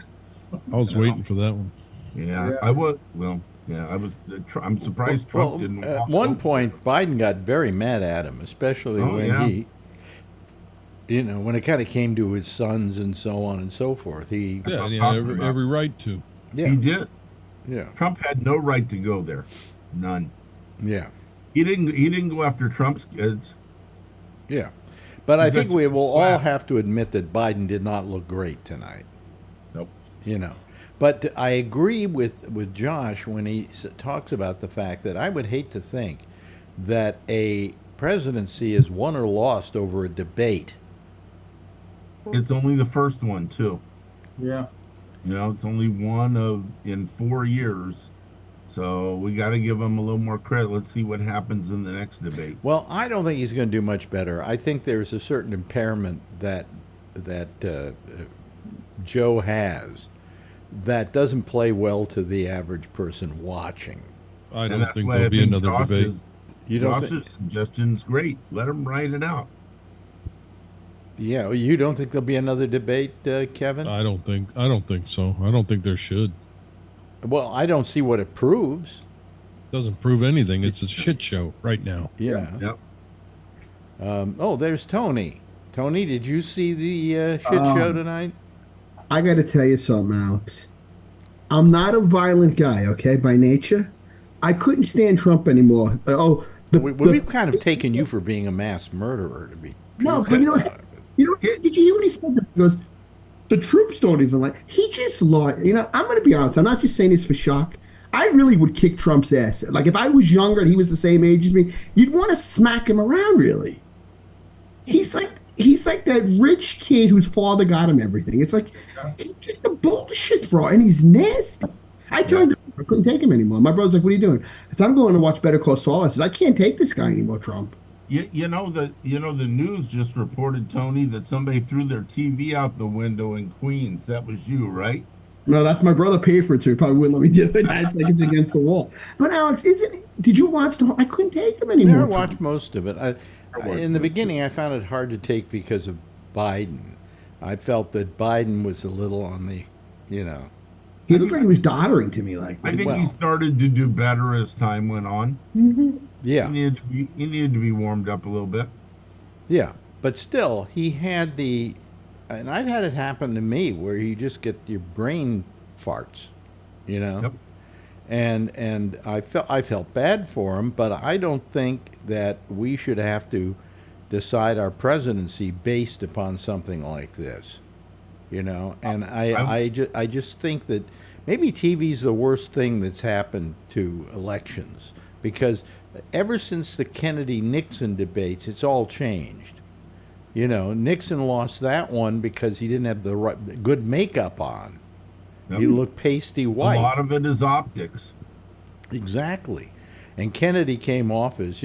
I was You know? waiting for that one. Yeah, Yeah. I would. Well, yeah, I was. I'm surprised Trump didn't At walk one over point, Biden got very mad at him, especially there. Oh when yeah, when it kind of came to his sons and so on and so forth. He, Yeah, I'm and he talking had about. every right to. yeah, He did. yeah, Trump had no right to go there. None. yeah, He didn't. He didn't go after Trump's kids. yeah. But I He's got think too we much will all class. have to admit that Biden did not look great tonight. Nope. You know, but I agree with Josh when he talks about the fact that I would hate to think that a presidency is won or lost over a debate. It's only the first one too. Yeah. You know, it's only one of in 4 years. So we got to give him a little more credit. Let's see what happens in the next debate. Well, I don't think he's going to do much better. I think there's a certain impairment that Joe has that doesn't play well to the average person watching. I And don't that's think why there'll I be think another debate. You don't Josh's think? suggestion's great. Let him write it out. Yeah, you don't think there'll be another debate, Kevin? I don't think so. I don't think there should. Well, I don't see what it proves. Doesn't prove anything. It's a shit show right now. You know. Yep. Oh, there's Tony. Tony, did you see the shit show tonight? I got to tell you something, Alex. I'm not a violent guy, okay, by nature. I couldn't stand Trump anymore. We've kind of taken you for being a mass murderer, to be No, truthful but about it. did you hear what he said? He goes, the troops don't even like. He just lost. I'm going to be honest. I'm not just saying this for shock. I really would kick Trump's ass. Like if I was younger and he was the same age as me, you'd want to smack him around. Really, he's like that rich kid whose father got him everything. It's like he's just a bullshit bro, and he's nasty. I turned. I couldn't take him anymore. My brother's like, "What are you doing?" I said, "I'm going to watch Better Call Saul." I said, "I can't take this guy anymore, Trump." You know the news just reported, Tony, that somebody threw their TV out the window in Queens. That was you, right? No, that's my brother paid for it too. He probably wouldn't let me do it. It's like it's against the wall. But Alex, did you watch the whole? I couldn't take him anymore. I watched most of it. In the beginning, I found it hard to take because of Biden. I felt that Biden was a little on the, He looked like he was doddering to me. Like, I think he started to do better as time went on. yeah, He needed to be warmed up a little bit. yeah. But still, he had and I've had it happen to me where you just get your brain farts, Yep. and I felt bad for him, but I don't think that we should have to decide our presidency based upon something like this, And I just think that maybe TV's the worst thing that's happened to elections because ever since the Kennedy-Nixon debates, it's all changed. Nixon lost that one because he didn't have the good makeup on. Yep. He looked pasty white. A lot of it is optics. Exactly. And Kennedy came off as,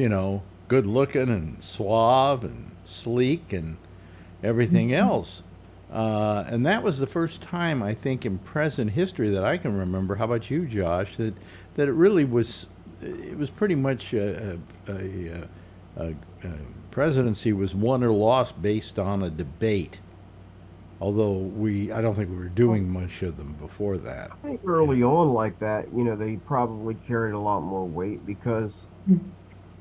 good looking and suave and sleek and everything else. And that was the first time, I think, in present history that I can remember. How about you, Josh? That it really was, it was pretty much a presidency was won or lost based on a debate. Although I don't think we were doing much of them before that. I think early on like that, they probably carried a lot more weight because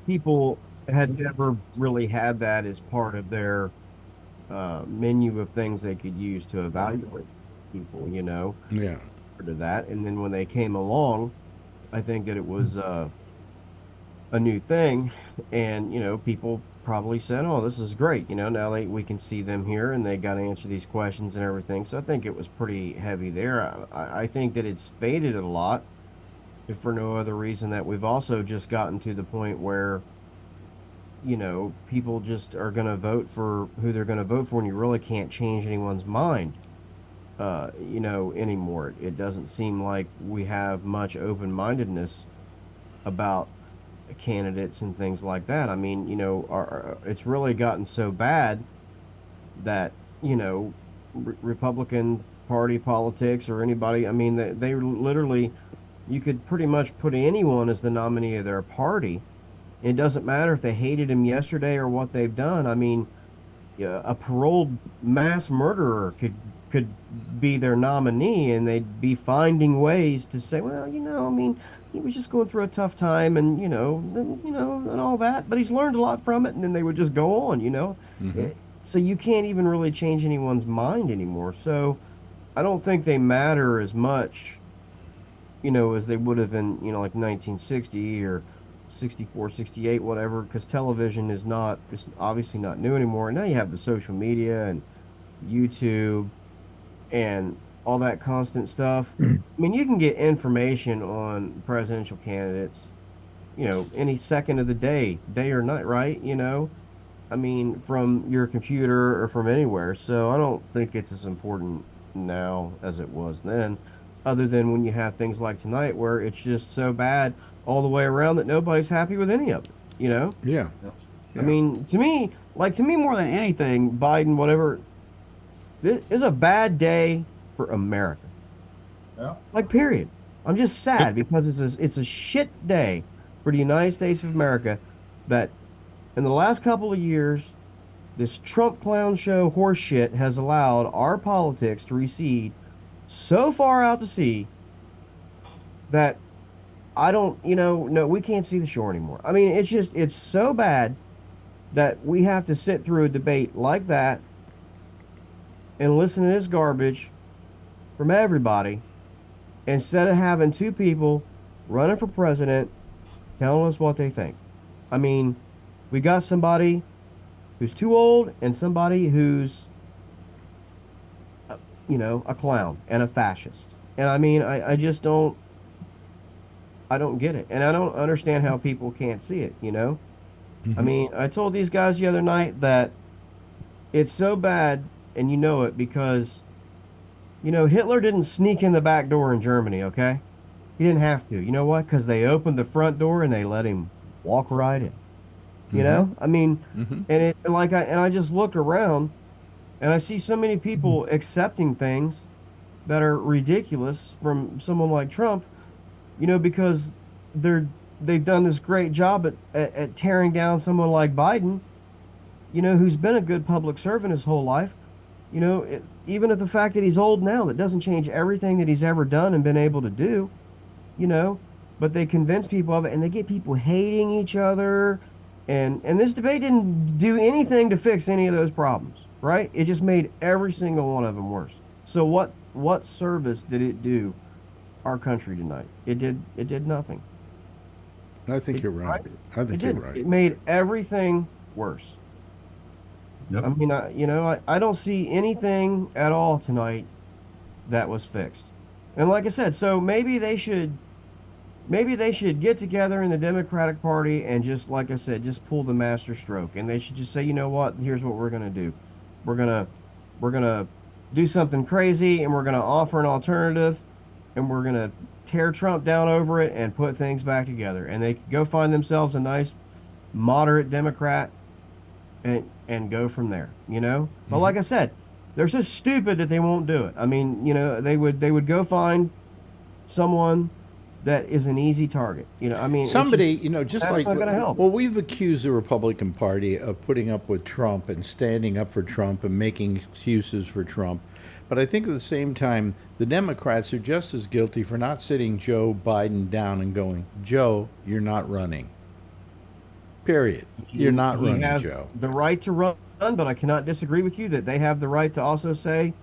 people had never really had that as part of their menu of things they could use to evaluate people, Yeah. to that. And then when they came along, I think that it was a new thing, and people probably said, "Oh, this is great." Now we can see them here, and they got to answer these questions and everything. So I think it was pretty heavy there. I think that it's faded a lot, if for no other reason that we've also just gotten to the point where people just are going to vote for who they're going to vote for, and you really can't change anyone's mind anymore. It doesn't seem like we have much open-mindedness about candidates and things like that. I mean, it's really gotten so bad that Republican Party politics or anybody, I mean, they literally, you could pretty much put anyone as the nominee of their party. It doesn't matter if they hated him yesterday or what they've done. I mean, a paroled mass murderer could be their nominee, and they'd be finding ways to say, well, I mean, he was just going through a tough time, and and all that, but he's learned a lot from it, and then they would just go on. Mhm. So you can't even really change anyone's mind anymore. So I don't think they matter as much, as they would have in, like 1960 or 64, 68, whatever, because television it's obviously not new anymore. And now you have the social media and YouTube and all that constant stuff. I mean, you can get information on presidential candidates, any second of the day or night, right? I mean, from your computer or from anywhere. So I don't think it's as important now as it was then, other than when you have things like tonight where it's just so bad all the way around that nobody's happy with any of it. Yeah. I mean, to me more than anything, Biden, whatever, this is a bad day for America. Yeah. Like, period. I'm just sad because it's a shit day for the United States of America that in the last couple of years, this Trump clown show horse shit has allowed our politics to recede so far out to sea that I don't, no, we can't see the shore anymore. I mean, it's so bad that we have to sit through a debate like that and listen to this garbage from everybody instead of having two people running for president telling us what they think. I mean, we got somebody who's too old and somebody who's, a clown and a fascist. And I mean, I just don't get it. And I don't understand how people can't see it, I mean, I told these guys the other night that it's so bad, and you know it, because, Hitler didn't sneak in the back door in Germany, okay? He didn't have to. You know what? Because they opened the front door and they let him walk right in. I mean, and I just look around and I see so many people accepting things that are ridiculous from someone like Trump, because they've done this great job at tearing down someone like Biden, who's been a good public servant his whole life. Even at the fact that he's old now, that doesn't change everything that he's ever done and been able to do, but they convince people of it, and they get people hating each other. And this debate didn't do anything to fix any of those problems, right? It just made every single one of them worse. So what service did it do our country tonight? It did nothing. I think you're right. I think you're right. It made everything worse. Yep. I mean, I don't see anything at all tonight that was fixed. And like I said, so maybe they should get together in the Democratic Party and just, like I said, just pull the master stroke. And they should just say, you know what, here's what we're going to do. We're going to do something crazy, and we're going to offer an alternative, and we're going to tear Trump down over it and put things back together. And they could go find themselves a nice, moderate Democrat and go from there, But like I said, they're so stupid that they won't do it. I mean, they would go find someone that is an easy target. I mean, somebody, just that's like, not gonna help. well, we've accused the Republican Party of putting up with Trump and standing up for Trump and making excuses for Trump. But I think at the same time, the Democrats are just as guilty for not sitting Joe Biden down and going, Joe, you're not running. Period. You're not running, has Joe. The right to run, but I cannot disagree with you that they have the right to also say,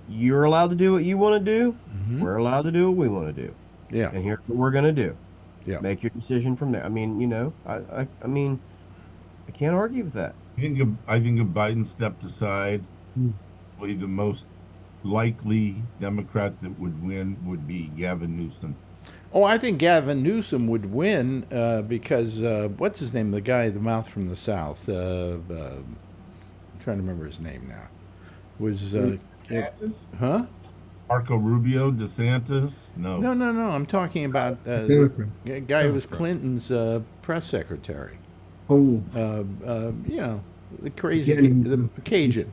you're allowed to do what you want to do. We're allowed to do what we want to do. Yeah. And here's what we're going to do. Yeah. Make your decision from there. I mean, I mean, I can't argue with that. I think if Biden stepped aside, probably the most likely Democrat that would win would be Gavin Newsom. Oh, I think Gavin Newsom would win because, what's his name? The guy, the mouth from the South. I'm trying to remember his name now. Was, huh? Marco Rubio, DeSantis? No. No. I'm talking about the guy who was Clinton's press secretary. Oh. The crazy, the Cajun.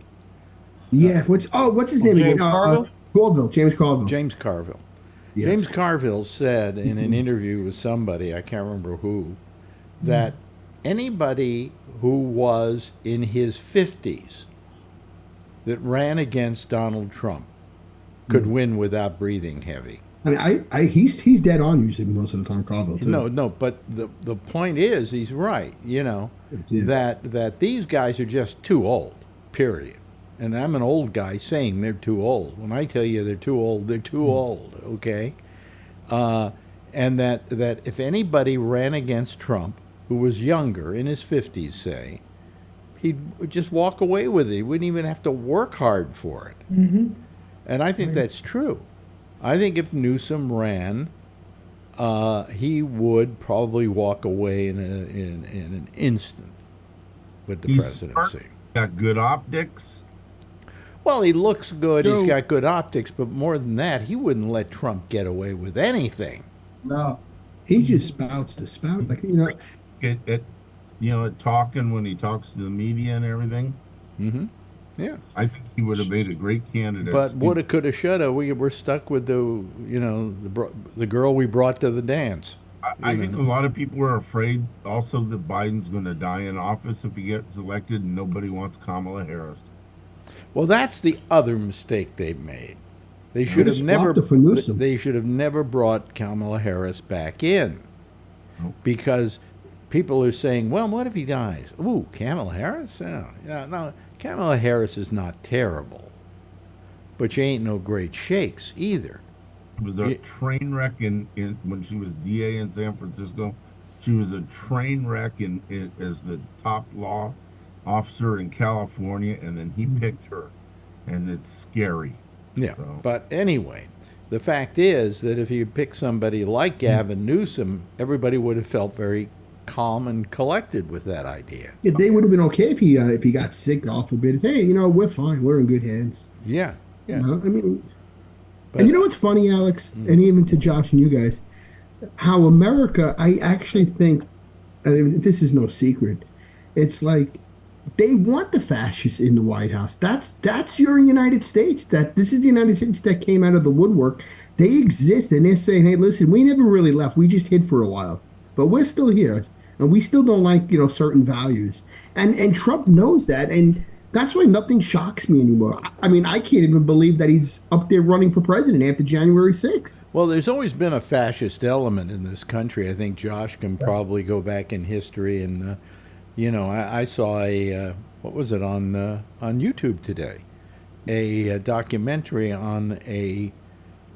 Yeah. What's his name again? James Carville. James Carville. Yes. James Carville said in an interview with somebody, I can't remember who, that anybody who was in his 50s that ran against Donald Trump could win without breathing heavy. I mean, he's dead on usually most of the time, Carville. Too. No, but the point is, he's right. That these guys are just too old. Period. And I'm an old guy saying they're too old. When I tell you they're too old, they're too old. Okay. And that if anybody ran against Trump, who was younger, in his 50s, say, he'd just walk away with it. He wouldn't even have to work hard for it. And I think that's true. I think if Newsom ran, he would probably walk away in an instant with the presidency. Got good optics. Well, he looks good. He's got good optics, but more than that, he wouldn't let Trump get away with anything. No, he just spouts to spout, like talking when he talks to the media and everything. Yeah, I think he would have made a great candidate. But woulda, coulda, shoulda. We're stuck with the girl we brought to the dance. I think a lot of people are afraid also that Biden's going to die in office if he gets elected, and nobody wants Kamala Harris. Well, that's the other mistake they've made. They should have never. They should have never brought Kamala Harris back in, because people are saying, "Well, what if he dies?" Ooh, Kamala Harris? Oh, yeah, no. Kamala Harris is not terrible, but she ain't no great shakes either. It was a train wreck in when she was DA in San Francisco. She was a train wreck as the top law officer in California, and then he picked her, and it's scary. Yeah, but anyway, the fact is that if you pick somebody like Gavin Newsom, everybody would have felt very calm and collected with that idea. Yeah, they would have been okay if he got sick off a bit. Hey, we're fine. We're in good hands. Yeah, yeah. I mean, and you know what's funny, Alex, and even to Josh and you guys, how America, I actually think, I mean, this is no secret. It's like they want the fascists in the White House. That's your United States. This is the United States that came out of the woodwork. They exist, and they're saying, "Hey, listen, we never really left. We just hid for a while, but we're still here, and we still don't like certain values." And Trump knows that, and that's why nothing shocks me anymore. I mean, I can't even believe that he's up there running for president after January 6th. Well, there's always been a fascist element in this country. I think Josh can probably go back in history and. I saw what was it on YouTube today? A documentary on a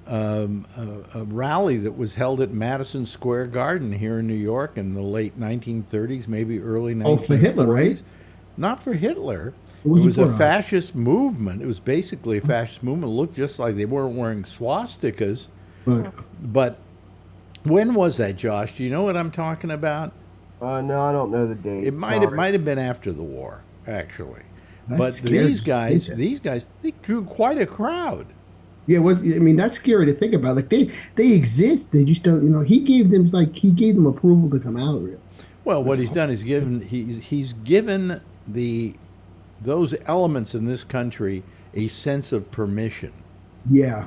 rally that was held at Madison Square Garden here in New York in the late 1930s, maybe early 1940s. Oh, for Hitler, right? Not for Hitler. It was a fascist movement. It was basically a fascist movement. It looked just like they weren't wearing swastikas. Right. But when was that, Josh? Do you know what I'm talking about? No, I don't know the date. It might have been after the war, actually. But these guys, they drew quite a crowd. Yeah, that's scary to think about. Like they exist. They just don't. He gave them approval to come out. Really. Well, what he's done is he's given those elements in this country a sense of permission. Yeah.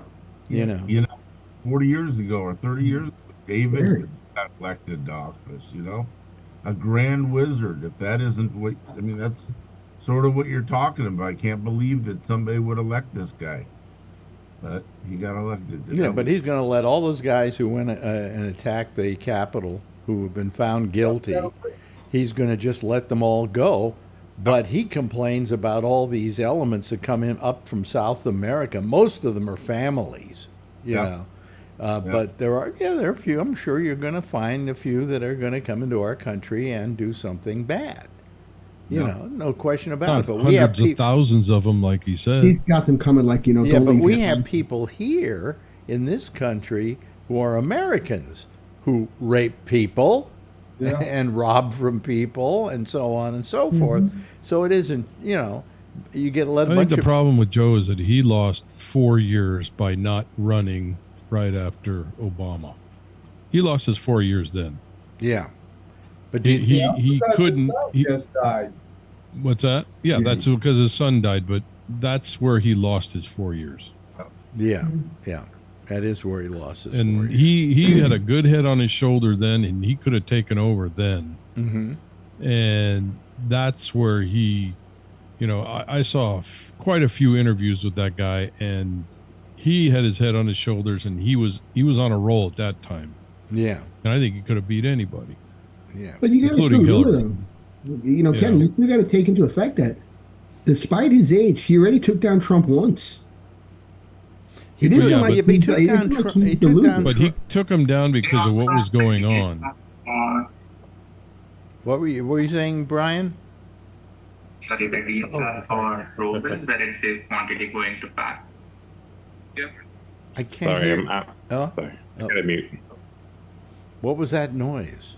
40 years ago or 30 years ago, David got elected to office. A grand wizard. If that isn't what that's sort of what you're talking about. I can't believe that somebody would elect this guy, but he got elected. Yeah, but he's going to let all those guys who went and attacked the Capitol, who have been found guilty, he's going to just let them all go. But he complains about all these elements that come in up from South America. Most of them are families, you know. But there are a few. I'm sure you're going to find a few that are going to come into our country and do something bad. No question about it. But we have hundreds of thousands of them, like he said. He's got them coming, like Yeah, but we have people here in this country who are Americans who rape people and rob from people and so on and so forth. So it isn't. You get a I think the problem with Joe is that he lost 4 years by not running. Right after Obama, he lost his 4 years then. Yeah, but he couldn't. He just died. What's that? Yeah, that's because his son died. But that's where he lost his 4 years. Yeah, that is where he lost his. And he had a good head on his shoulder then, and he could have taken over then. And that's where he, I saw quite a few interviews with that guy, and he had his head on his shoulders, and he was on a roll at that time. Yeah. And I think he could have beat anybody. Yeah. But you got to still including remember, though, Ken, you still got to take into effect that despite his age, he already took down Trump once. He took down Trump. But he took him down because of what was going on. What were you saying, Brian? Sorry, the deeds for Robles where it says quantity going to pass. I can't hear. Sorry, I gotta mute. What was that noise?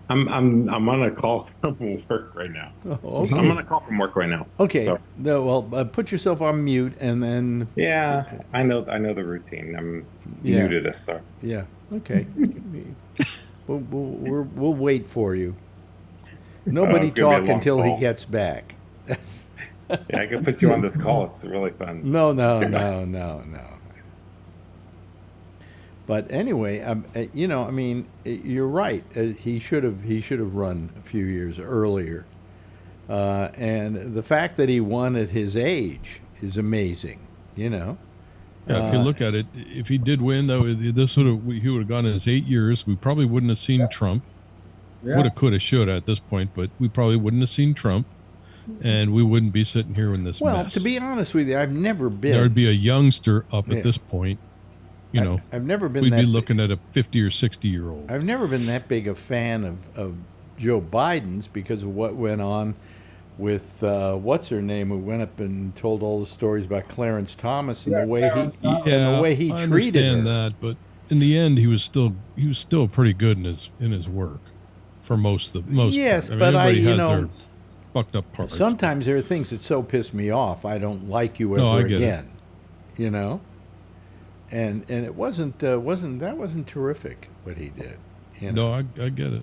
I'm on a call from work right now. Oh, okay. I'm on a call from work right now. Okay. So. No, well, put yourself on mute and then. Yeah, I know the routine. I'm new to this, so. Yeah. Okay. we'll wait for you. Nobody talk until he gets back. Yeah, I can put you on this call. It's really fun. No. But anyway, you're right. He should have run a few years earlier, and the fact that he won at his age is amazing. Yeah, if you look at it, if he did win, though, he would have gone his 8 years. We probably wouldn't have seen Trump. Yeah. Woulda, coulda, shoulda at this point, but we probably wouldn't have seen Trump, and we wouldn't be sitting here in this mess. Well, to be honest with you, I've never been. There would be a youngster up at this point. I've never been. We'd be looking at a 50 or 60-year-old. I've never been that big a fan of Joe Biden's because of what went on with what's her name, who went up and told all the stories about Clarence Thomas and the way he treated her. I understand that, but in the end, he was still pretty good in his work for most. Yes, part. but everybody has their fucked up parts. Sometimes there are things that so piss me off, I don't like you ever again. And it wasn't terrific what he did. No, I get it.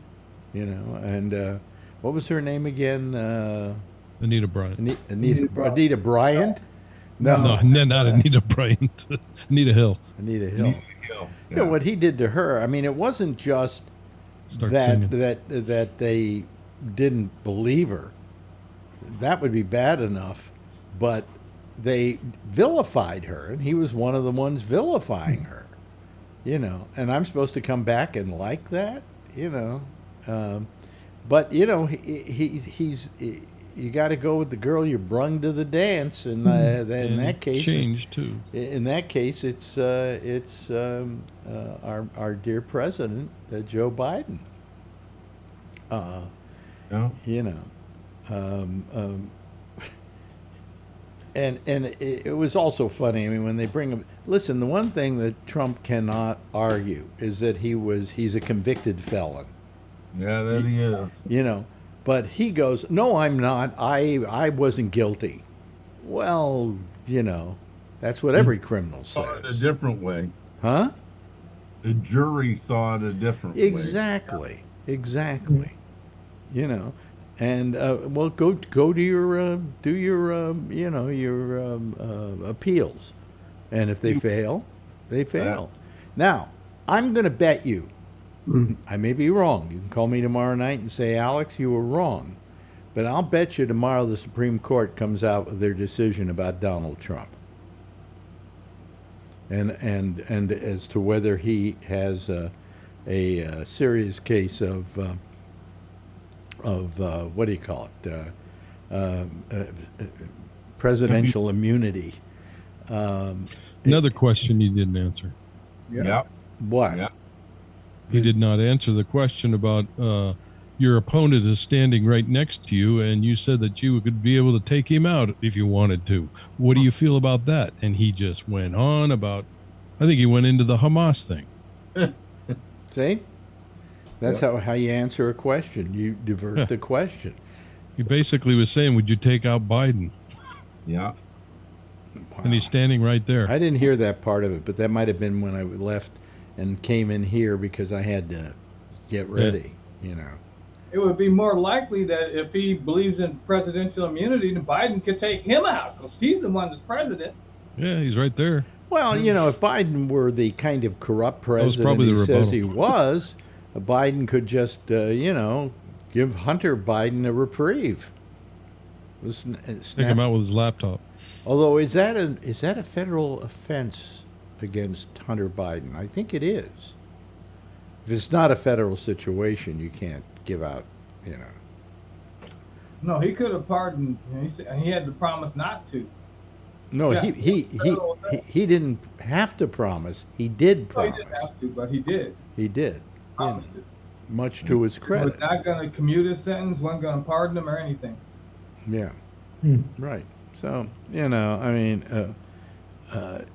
And what was her name again? Anita Bryant. Anita Bryant? No, not Anita Bryant. Anita Hill. Anita Hill. Yeah, what he did to her. I mean, it wasn't just that they didn't believe her. That would be bad enough, but they vilified her, and he was one of the ones vilifying her, and I'm supposed to come back and like that, but he's you got to go with the girl you brung to the dance, and in that case, change too. In that case, it's our dear president, Joe Biden. And it was also funny. I mean, when they bring him, listen. The one thing that Trump cannot argue is that he's a convicted felon. Yeah, that he is. But he goes, "No, I'm not. I wasn't guilty." Well, that's what every criminal says. Saw it a different way, huh? The jury saw it a different way. Exactly. And well, go to your appeals, and if they fail, they fail. Now, I'm going to bet you. I may be wrong. You can call me tomorrow night and say, Alex, you were wrong. But I'll bet you tomorrow the Supreme Court comes out with their decision about Donald Trump, and as to whether he has a serious case of what do you call it? Presidential immunity. Another question you didn't answer. Yep. What? Yep. He did not answer the question about your opponent is standing right next to you, and you said that you could be able to take him out if you wanted to. What do you feel about that? And he just went on about, I think he went into the Hamas thing. See? That's how you answer a question. You divert the question. He basically was saying, would you take out Biden? Yeah. Wow. And he's standing right there. I didn't hear that part of it, but that might have been when I left and came in here because I had to get ready, It would be more likely that if he believes in presidential immunity, then Biden could take him out because he's the one that's president. Yeah, he's right there. Well, if Biden were the kind of corrupt president he says he was, Biden could just, give Hunter Biden a reprieve. Take him out with his laptop. Although, is that a federal offense against Hunter Biden? I think it is. If it's not a federal situation, you can't give out, No, he could have pardoned. He had to promise not to. No, Yeah, he didn't have to promise. He did No, he promise. didn't have to, but he did. He did. Promised it. Much to his He credit. was not going to commute his sentence, wasn't going to pardon him or anything. Yeah. Right. So,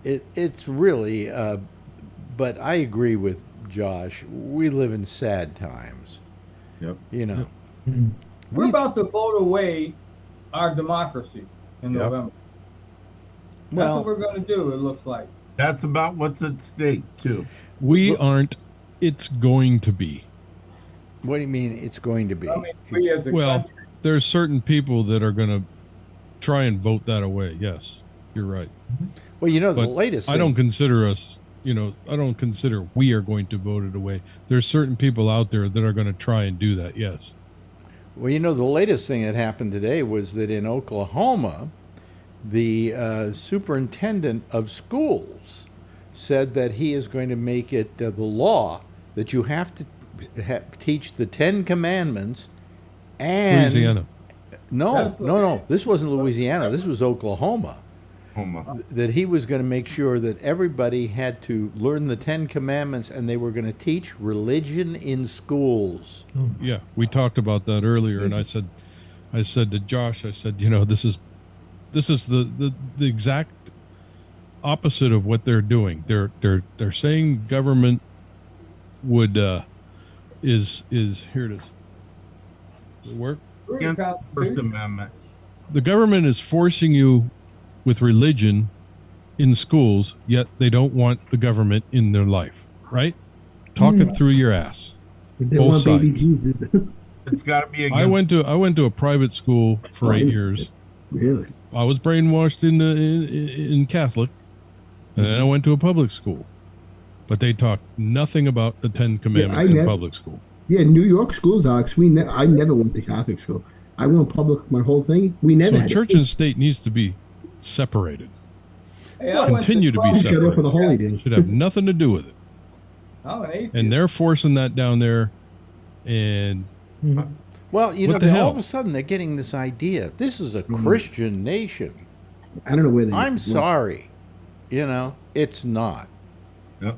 it's really, but I agree with Josh. We live in sad times. Yep. We're about to vote away our democracy in Yep. November. That's Well, what we're going to do, it looks like. That's about what's at stake, too. We aren't. It's going to be. what do you mean it's going to be? I mean, we as a Well, country, there's certain people that are going to try and vote that away. Yes, you're right. Well, the But latest I thing, don't consider us, I don't consider we are going to vote it away. There's certain people out there that are going to try and do that. Yes. well, the latest thing that happened today was that in Oklahoma, the superintendent of schools said that he is going to make it the law that you have to teach the Ten Commandments and Louisiana. No. This wasn't Louisiana. This was Oklahoma. Homa. That he was going to make sure that everybody had to learn the Ten Commandments and they were going to teach religion in schools. Yeah, we talked about that earlier, and I said to Josh, this is the exact opposite of what they're doing. They're saying government would is here it is. Does it work? we're in the Against the First Constitution. Amendment. The government is forcing you with religion in schools, yet they don't want the government in their life, right? Talk it through your ass. They Both want baby sides. Jesus. It's got to be against. I went to a private school for 8 years. Really? I was brainwashed in Catholic, and then I went to a public school. But they talk nothing about the Ten Commandments in public school. Yeah, New York schools, Alex. I never went to Catholic school. I went public my whole thing. We never So had church and state needs to be separated. Hey, I went Continue to be Trump- Shut up for the separated. holy days. Should have nothing to do with it. I'm an atheist. And they're forcing that down there, and Well, What the all hell? of a sudden they're getting this idea. This is a Christian nation. I don't know where they. I'm sorry. It's not. Yep.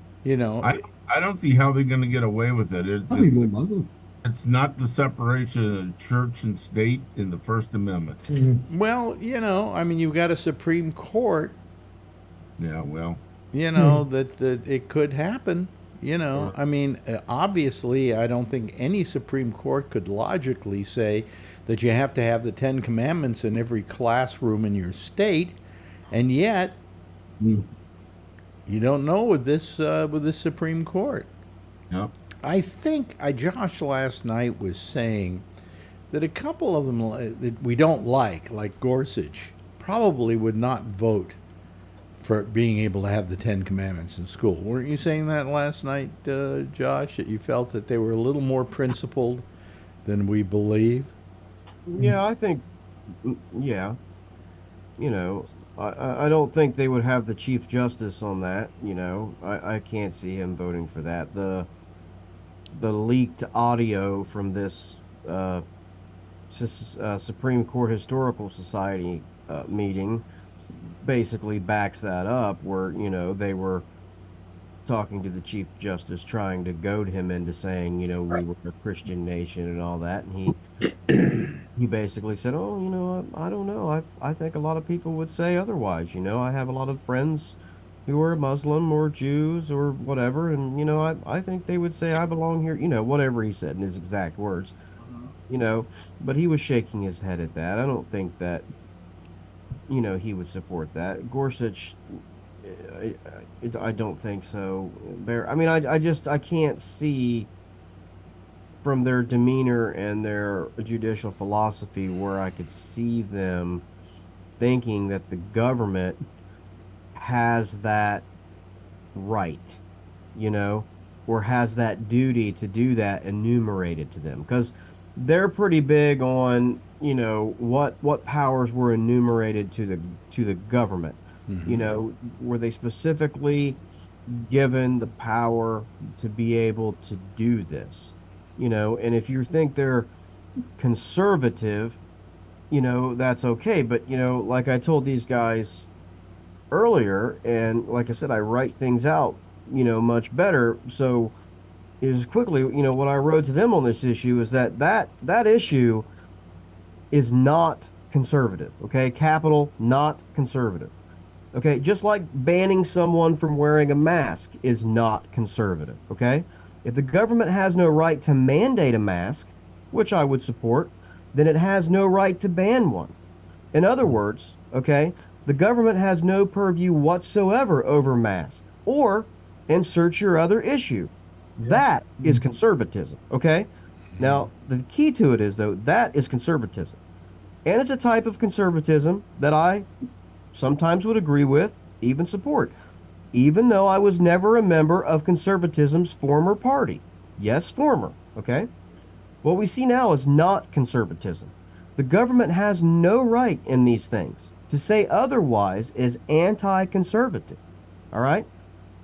I don't see how they're going to get away with it. Probably more Muslim. It's not the separation of church and state in the First Amendment. Well, you've got a Supreme Court, Yeah, well, that it could happen. Obviously, I don't think any Supreme Court could logically say that you have to have the Ten Commandments in every classroom in your state, and yet you don't know with this Supreme Court. yep. I think Josh last night was saying that a couple of them that we don't like Gorsuch, probably would not vote for being able to have the Ten Commandments in school. Weren't you saying that last night, Josh, that you felt that they were a little more principled than we believe? Yeah, I think, yeah. I don't think they would have the Chief Justice on that, I can't see him voting for that. The leaked audio from this Supreme Court Historical Society meeting basically backs that up, where they were talking to the Chief Justice, trying to goad him into saying we were a Christian nation and all that, and he basically said, I don't know, I think a lot of people would say otherwise. I have a lot of friends who are Muslim or Jews or whatever, and I think they would say I belong here, whatever he said in his exact words, but he was shaking his head at that. I don't think that he would support that. Gorsuch, I don't think so. I can't see from their demeanor and their judicial philosophy where I could see them thinking that the government has that right, or has that duty to do that enumerated to them. Because they're pretty big on, you know, what powers were enumerated to the government. You know, were they specifically given the power to be able to do this? You know, and if you think they're conservative, you know, that's okay. But, you know, like I told these guys earlier, and like I said, I write things out, you know, much better. So is quickly, you know, what I wrote to them on this issue is that issue is not conservative. Okay, capital, not conservative. Okay, just like banning someone from wearing a mask is not conservative. Okay, if the government has no right to mandate a mask, which I would support, then it has no right to ban one. In other words, okay, the government has no purview whatsoever over masks, or insert your other issue. That is conservatism, okay? Now, the key to it is, though, that is conservatism. And it's a type of conservatism that I sometimes would agree with, even support, even though I was never a member of conservatism's former party. Yes, former, okay? What we see now is not conservatism. The government has no right in these things. To say otherwise is anti-conservative, all right?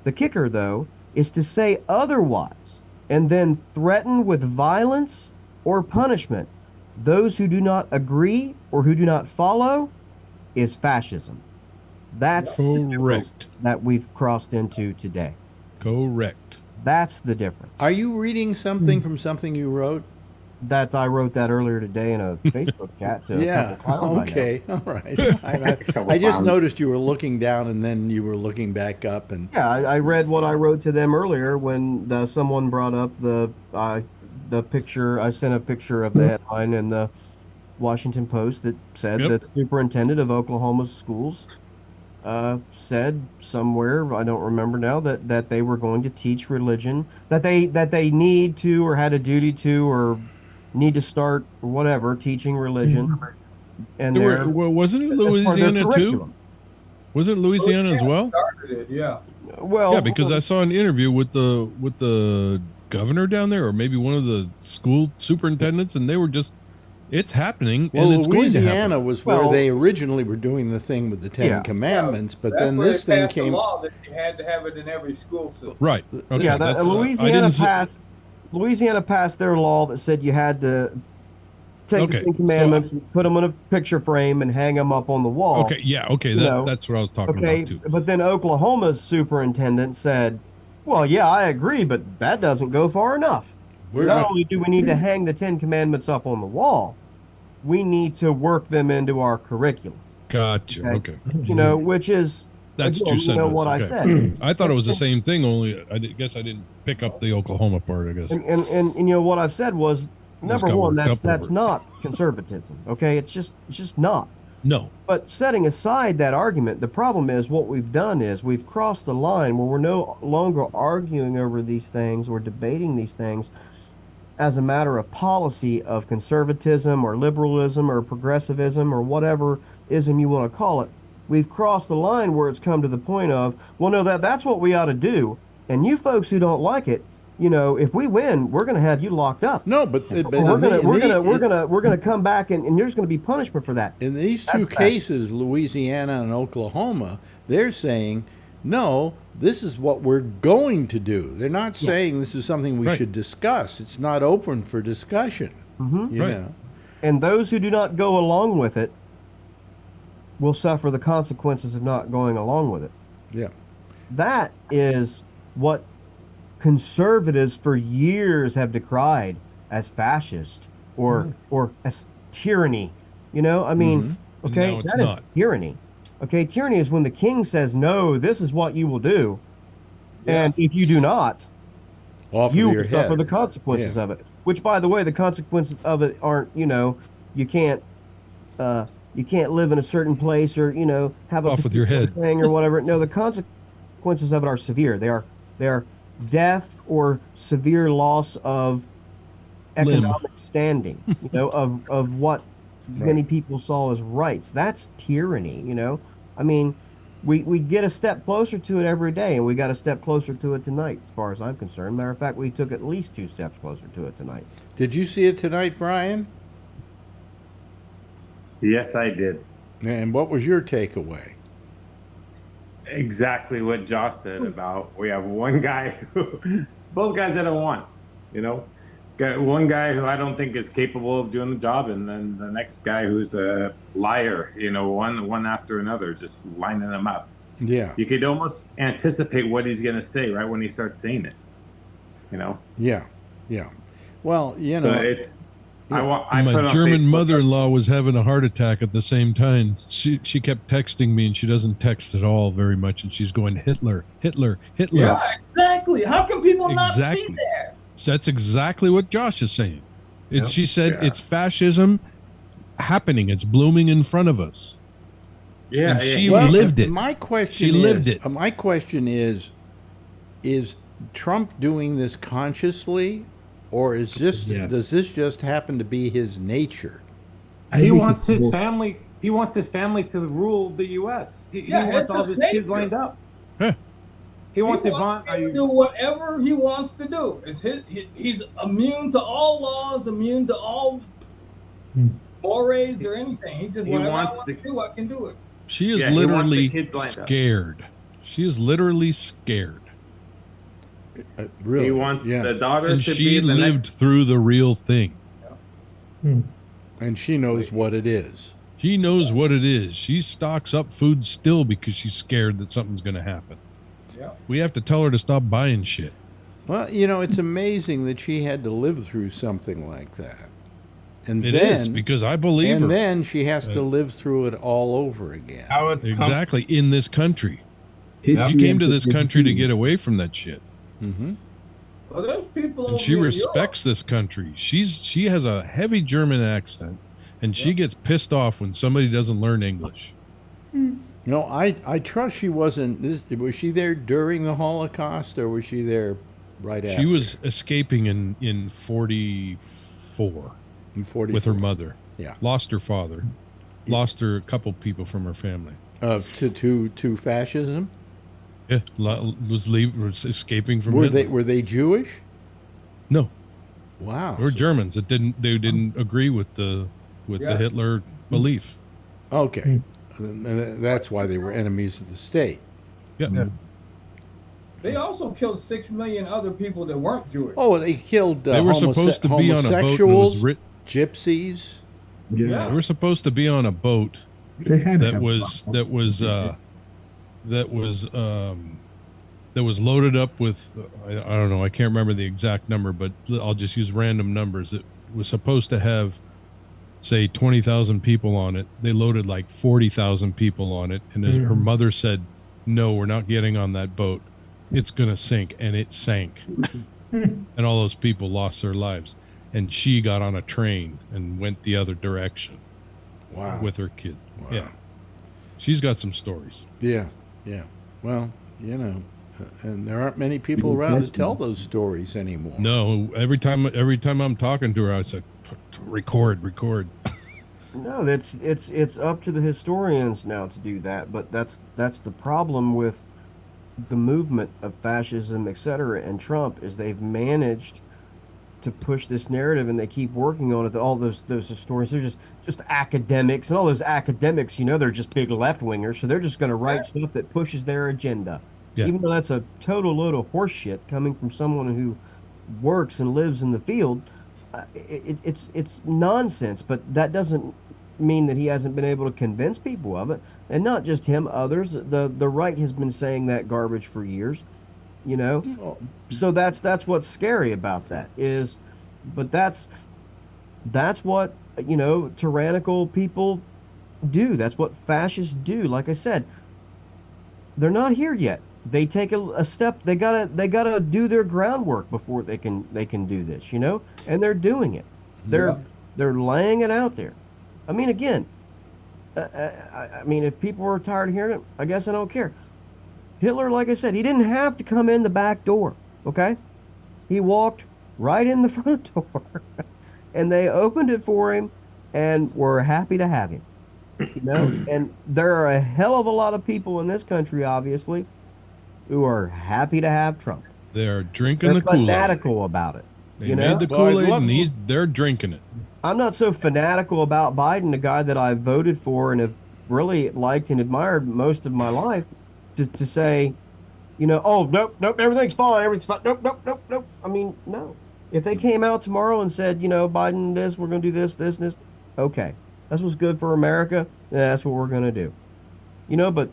The kicker, though, is to say otherwise and then threaten with violence or punishment those who do not agree or who do not follow is fascism. That's correct that we've crossed into today. Correct. That's the difference. Are you reading something from something you wrote? That I wrote that earlier today in a Facebook chat. To Yeah. Okay. All right. I just noticed you were looking down and then you were looking back up, and yeah, I read what I wrote to them earlier when someone brought up the picture. I sent a picture of the headline in the Washington Post that said that the superintendent of Oklahoma's schools said somewhere, I don't remember now, that they were going to teach religion, that they need to or had a duty to or need to start or whatever teaching religion. And wasn't it Louisiana too? Was it Louisiana as well? Started it, yeah. Well, yeah, because I saw an interview with the governor down there, or maybe one of the school superintendents, and they were just, it's happening. Well, and it's Louisiana was where they originally were doing the thing with the Ten Commandments, but then this thing came. The law that you had to have it in every school system. Right. Okay. Yeah, Louisiana passed their law that said you had to take the Ten Commandments and put them in a picture frame and hang them up on the wall. Okay, yeah, okay, that's what I was talking about too. But then Oklahoma's superintendent said, well, yeah, I agree, but that doesn't go far enough. Not only do we need to hang the Ten Commandments up on the wall, we need to work them into our curriculum. Gotcha, okay. You know, which is, that's again, you know what I said. I thought it was the same thing, only I guess I didn't pick up the Oklahoma part, I guess. And you know what I've said was, number one, that's not conservatism. Okay, it's just not. No. But setting aside that argument, the problem is what we've done is we've crossed the line where we're no longer arguing over these things or debating these things as a matter of policy of conservatism or liberalism or progressivism or whatever ism you want to call it. We've crossed the line where it's come to the point of, well, no, that's what we ought to do. And you folks who don't like it, you know, if we win, we're going to have you locked up. No, but we're going to come back and there's going to be punishment for that. In these two cases, Louisiana and Oklahoma, they're saying, no, this is what we're going to do. They're not saying this is something we should discuss. It's not open for discussion. You know? And those who do not go along with it will suffer the consequences of not going along with it. Yeah. That is what conservatives for years have decried as fascist or as tyranny. You know, I mean, okay, that is tyranny. Okay, tyranny is when the king says, no, this is what you will do. And if you do not, you will suffer the consequences of it. Which, by the way, the consequences of it aren't, you know, you can't live in a certain place or, you know, have a off with your head thing or whatever. No, the consequences of it are severe. They are death or severe loss of economic standing, you know, of what many people saw as rights. That's tyranny, you know. I mean, we get a step closer to it every day, and we got a step closer to it tonight, as far as I'm concerned. Matter of fact, we took at least 2 steps closer to it tonight. Did you see it tonight, Brian? Yes, I did. And what was your takeaway? Exactly what Josh said about we have one guy who, both guys that I want, you know, got one guy who I don't think is capable of doing the job, and then the next guy who's a liar, you know, one after another, just lining them up. Yeah. You could almost anticipate what he's going to say right when he starts saying it, you know? Yeah. Yeah. Well, you know, So it's, yeah. I put My on German Facebook, mother-in-law was having a heart attack at the same time. She kept texting me, and she doesn't text at all very much, and she's going, Hitler, Hitler, Hitler. Yeah, exactly. How can people not see Exactly. that? That's exactly what Josh is saying. Yep. She said Yeah. it's fascism happening. It's blooming in front of us. yeah, And she yeah. well, lived it. My question She is, lived it. My question is Trump doing this consciously, or is this does this just happen to be his nature? He wants his family. He wants his family to rule the U.S. He Yeah, wants it's all his his kids nature. lined up. Huh. He wants He Yvonne. to do whatever he wants to do. He's immune to all laws, immune to all mores or anything. He just He whatever wants I want to- to do, I can do it. She is Yeah, he wants the literally kids lined up. scared. She is literally scared. Really? He wants yeah. the daughter And to she be the lived next. through the real thing. And she knows what it is. She knows what it is. She stocks up food still because she's scared that something's going to happen. Yeah. We have to tell her to stop buying shit. Well, you know, it's amazing that she had to live through something like that. And It then, is, because I believe her. and then she has to live through it all over again. How it's Exactly, in this country. History She came to of this the country to Jews. get away from that shit. Mm-hmm. Well, there's people And over she in respects this country. She has a heavy German accent, and she gets pissed off when somebody doesn't learn English. No, I trust she wasn't. Was she there during the Holocaust, or was she there right after? She was escaping in 44 in 44. with her mother. Yeah. Lost her father. Lost her a couple people from her family. To fascism. Yeah, was escaping from Were Hitler. they Jewish? No, Wow. they were Germans that didn't agree with the Yeah. Hitler belief. Okay. And that's why they were enemies of the state. Yeah. They also killed 6 million other people that weren't Jewish. Oh, they killed They were supposed to be on a boat. And it was homosexuals, gypsies. Yeah. They were supposed to be on a boat They had to that have was a- that was that was loaded up with I don't know, I can't remember the exact number, but I'll just use random numbers. It was supposed to have, say, 20,000 people on it. They loaded like 40,000 people on it, and her mother said, "No, we're not getting on that boat. It's gonna sink," and it sank, and all those people lost their lives. And she got on a train and went the other direction. Wow. With her kid. Wow. Yeah, she's got some stories. Yeah. Yeah. Well, you know, and there aren't many people around to tell those stories anymore. No, every time I'm talking to her, I say, record. No, it's up to the historians now to do that. But that's the problem with the movement of fascism, etc., and Trump is they've managed to push this narrative, and they keep working on it. That all those historians, they're just academics, and all those academics, they're just big left wingers, so they're just going to write stuff that pushes their agenda. Yeah. Even though that's a total load of horse shit coming from someone who works and lives in the field, it's nonsense. But that doesn't mean that he hasn't been able to convince people of it, and not just him, others. The right has been saying that garbage for years, So that's what's scary about that is, but that's what tyrannical people do. That's what fascists do. Like I said, they're not here yet. They take a step. They gotta do their groundwork before they can do this, and they're doing it. They're laying it out there. I mean, again, I mean, if people are tired of hearing it, I guess I don't care. Hitler, like I said, he didn't have to come in the back door. Okay, he walked right in the front door, and they opened it for him, and were happy to have him. You know, and there are a hell of a lot of people in this country, obviously, who are happy to have Trump. They're drinking They're the Kool-Aid. fanatical about it. They you know? made the Well, I'd Kool-Aid, love- and they're drinking it. I'm not so fanatical about Biden, the guy that I voted for and have really liked and admired most of my life, to say, you know, oh, nope, everything's fine, nope. I mean, no. If they came out tomorrow and said, you know, Biden, this, we're going to do this, and this, okay. That's what's good for America, that's what we're going to do. You know, but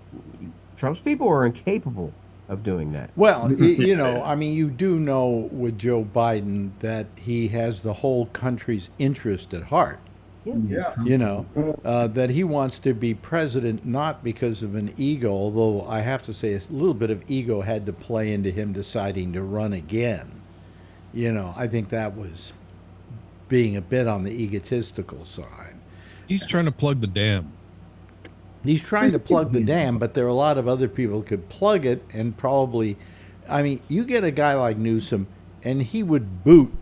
Trump's people are incapable of doing that. Well, you know, I mean, you do know with Joe Biden that he has the whole country's interest at heart. Yeah. You know, that he wants to be president not because of an ego, although I have to say a little bit of ego had to play into him deciding to run again. You know, I think that was being a bit on the egotistical side. He's trying to plug the dam. He's trying to plug the dam, but there are a lot of other people who could plug it and probably, I mean, you get a guy like Newsom and he would boot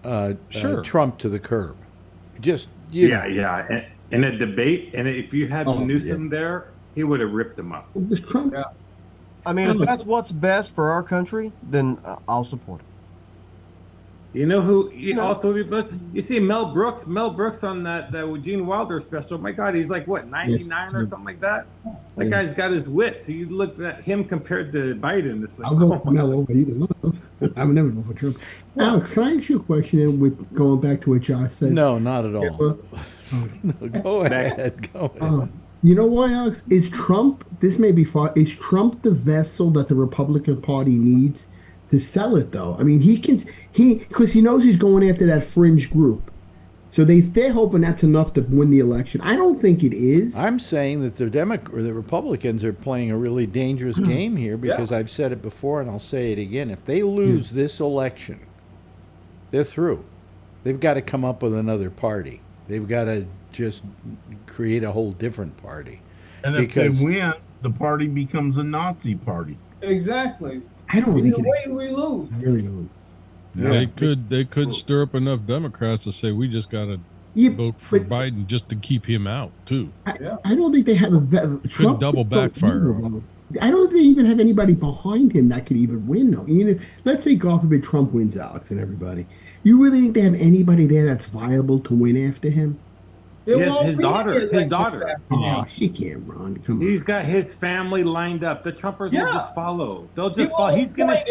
Sure. Trump to the curb. Just, you know. Yeah. And in a debate, and if you had Newsom there, he would have ripped him up. Does Trump? Yeah. I mean, if that's what's best for our country, then I'll support it. You know who also you see Mel Brooks on that Gene Wilder special. My God, he's like what, 99 or something like that. That guy's got his wits. So you look at him compared to Biden. It's like, I'll vote for Mel over either one of those. I would never vote for Trump. Alex, can I ask you a question with going back to what Josh said? No, not at all. No, go ahead. Go ahead. You know why, Alex? Is Trump, this may be far, is Trump the vessel that the Republican Party needs to sell it, though? I mean, because he knows he's going after that fringe group. So they're hoping that's enough to win the election. I don't think it is. I'm saying that the Republicans are playing a really dangerous game here because I've said it before and I'll say it again. If they lose this election, they're through. They've got to come up with another party. They've got to just create a whole different party. And if they win, the party becomes a Nazi party. Exactly. I don't think Either way, we lose. I really don't. Yeah. They could stir up enough Democrats to say we just got to vote for Biden just to keep him out too. I don't think they have Trump double backfire. I don't think they even have anybody behind him that could even win, though. Even if, let's say, God forbid, Trump wins, Alex, and everybody. You really think they have anybody there that's viable to win after him? His daughter. Oh, she can't run. Come on. He's got his family lined up. The Trumpers will just follow. They'll just follow. He's gonna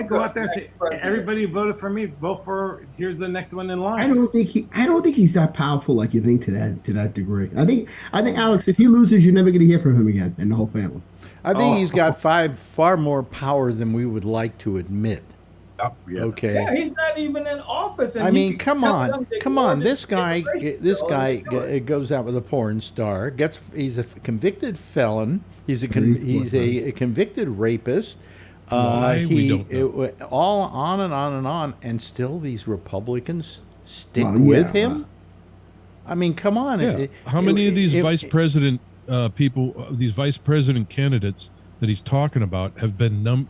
go out there and say, "Everybody voted for me. Vote for. Here's the next one in line." I don't think he's that powerful like you think to that degree. I think Alex, if he loses, you're never going to hear from him again, and the whole family. I think he's got far more power than we would like to admit. Yes. Okay. Yeah, he's not even in office. And I mean, come on. This guy goes out with a porn star. He's a convicted felon. He's a convicted rapist. Why? We don't know. All on and on and on, and still these Republicans stick with him. I mean, come on. Yeah. How many of these vice president people, these vice president candidates that he's talking about, have been no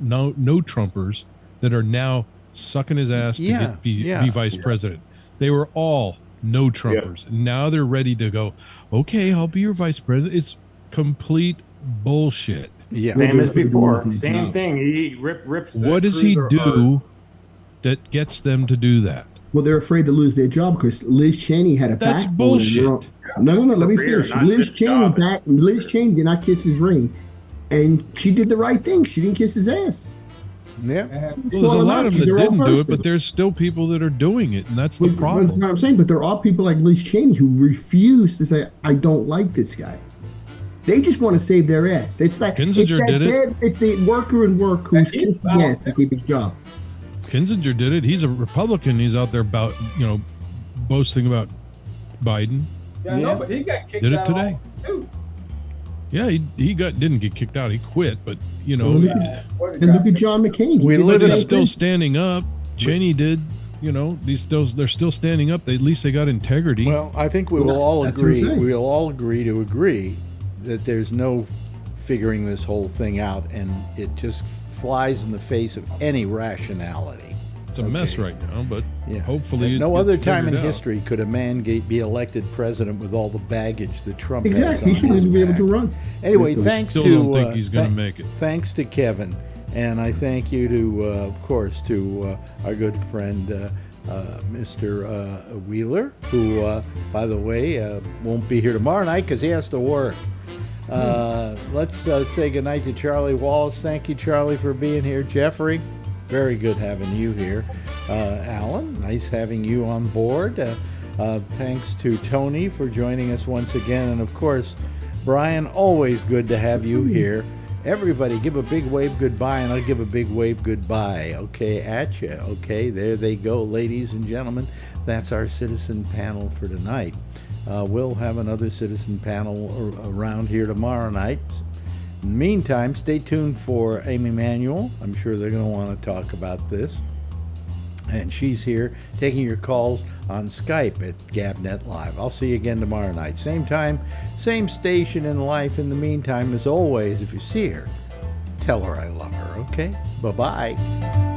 Trumpers that are now sucking his ass to be vice president? They were all no Trumpers. Yeah. Now they're ready to go, okay, I'll be your vice president. It's complete bullshit. Yeah. Same as before. Same thing. He rips. What does he do that gets them to do that? Well, they're afraid to lose their job because Liz Cheney had a backbone. That's bullshit. No, let me finish. Liz Cheney did not kiss his ring, and she did the right thing. She didn't kiss his ass. Yeah. Well, there's a lot of them that didn't do it, but there's still people that are doing it, and that's the problem. That's what I'm saying. But there are people like Liz Cheney who refuse to say, "I don't like this guy." They just want to save their ass. It's like Kinzinger did it. It's the worker in work who's kissing ass to keep his job. Kinzinger did it. He's a Republican. He's out there about boasting about Biden. Yeah, I know, but he got kicked did it out today too. Yeah, he didn't get kicked out. He quit, but and look at John McCain. They're still standing up. Cheney did. They're still standing up. At least they got integrity. Well, I think we will all agree. We will all agree to agree that there's no figuring this whole thing out, and it just flies in the face of any rationality. It's a mess Okay. right now, but Yeah. hopefully At it no gets other time in figured out. history could a man be elected president with all the baggage that Trump has Exactly. on He should his even be able back. to run. Anyway, So- thanks Still to don't think he's going to make it. Thanks to Kevin, and I thank you to, of course, to our good friend Mr. Wheeler, who, by the way, won't be here tomorrow night because he has to work. Let's say goodnight to Charlie Wallace. Thank you, Charlie, for being here. Jeffrey, very good having you here. Alan, nice having you on board. Thanks to Tony for joining us once again. And of course, Brian, always good to have you here. Everybody give a big wave goodbye, and I'll give a big wave goodbye. Okay, at you. Okay, there they go, ladies and gentlemen. That's our citizen panel for tonight. We'll have another citizen panel around here tomorrow night. In the meantime, stay tuned for Amy Manuel. I'm sure they're going to want to talk about this. And she's here taking your calls on Skype at GabNet Live. I'll see you again tomorrow night. Same time, same station in life. In the meantime, as always, if you see her, tell her I love her, okay? Bye-bye.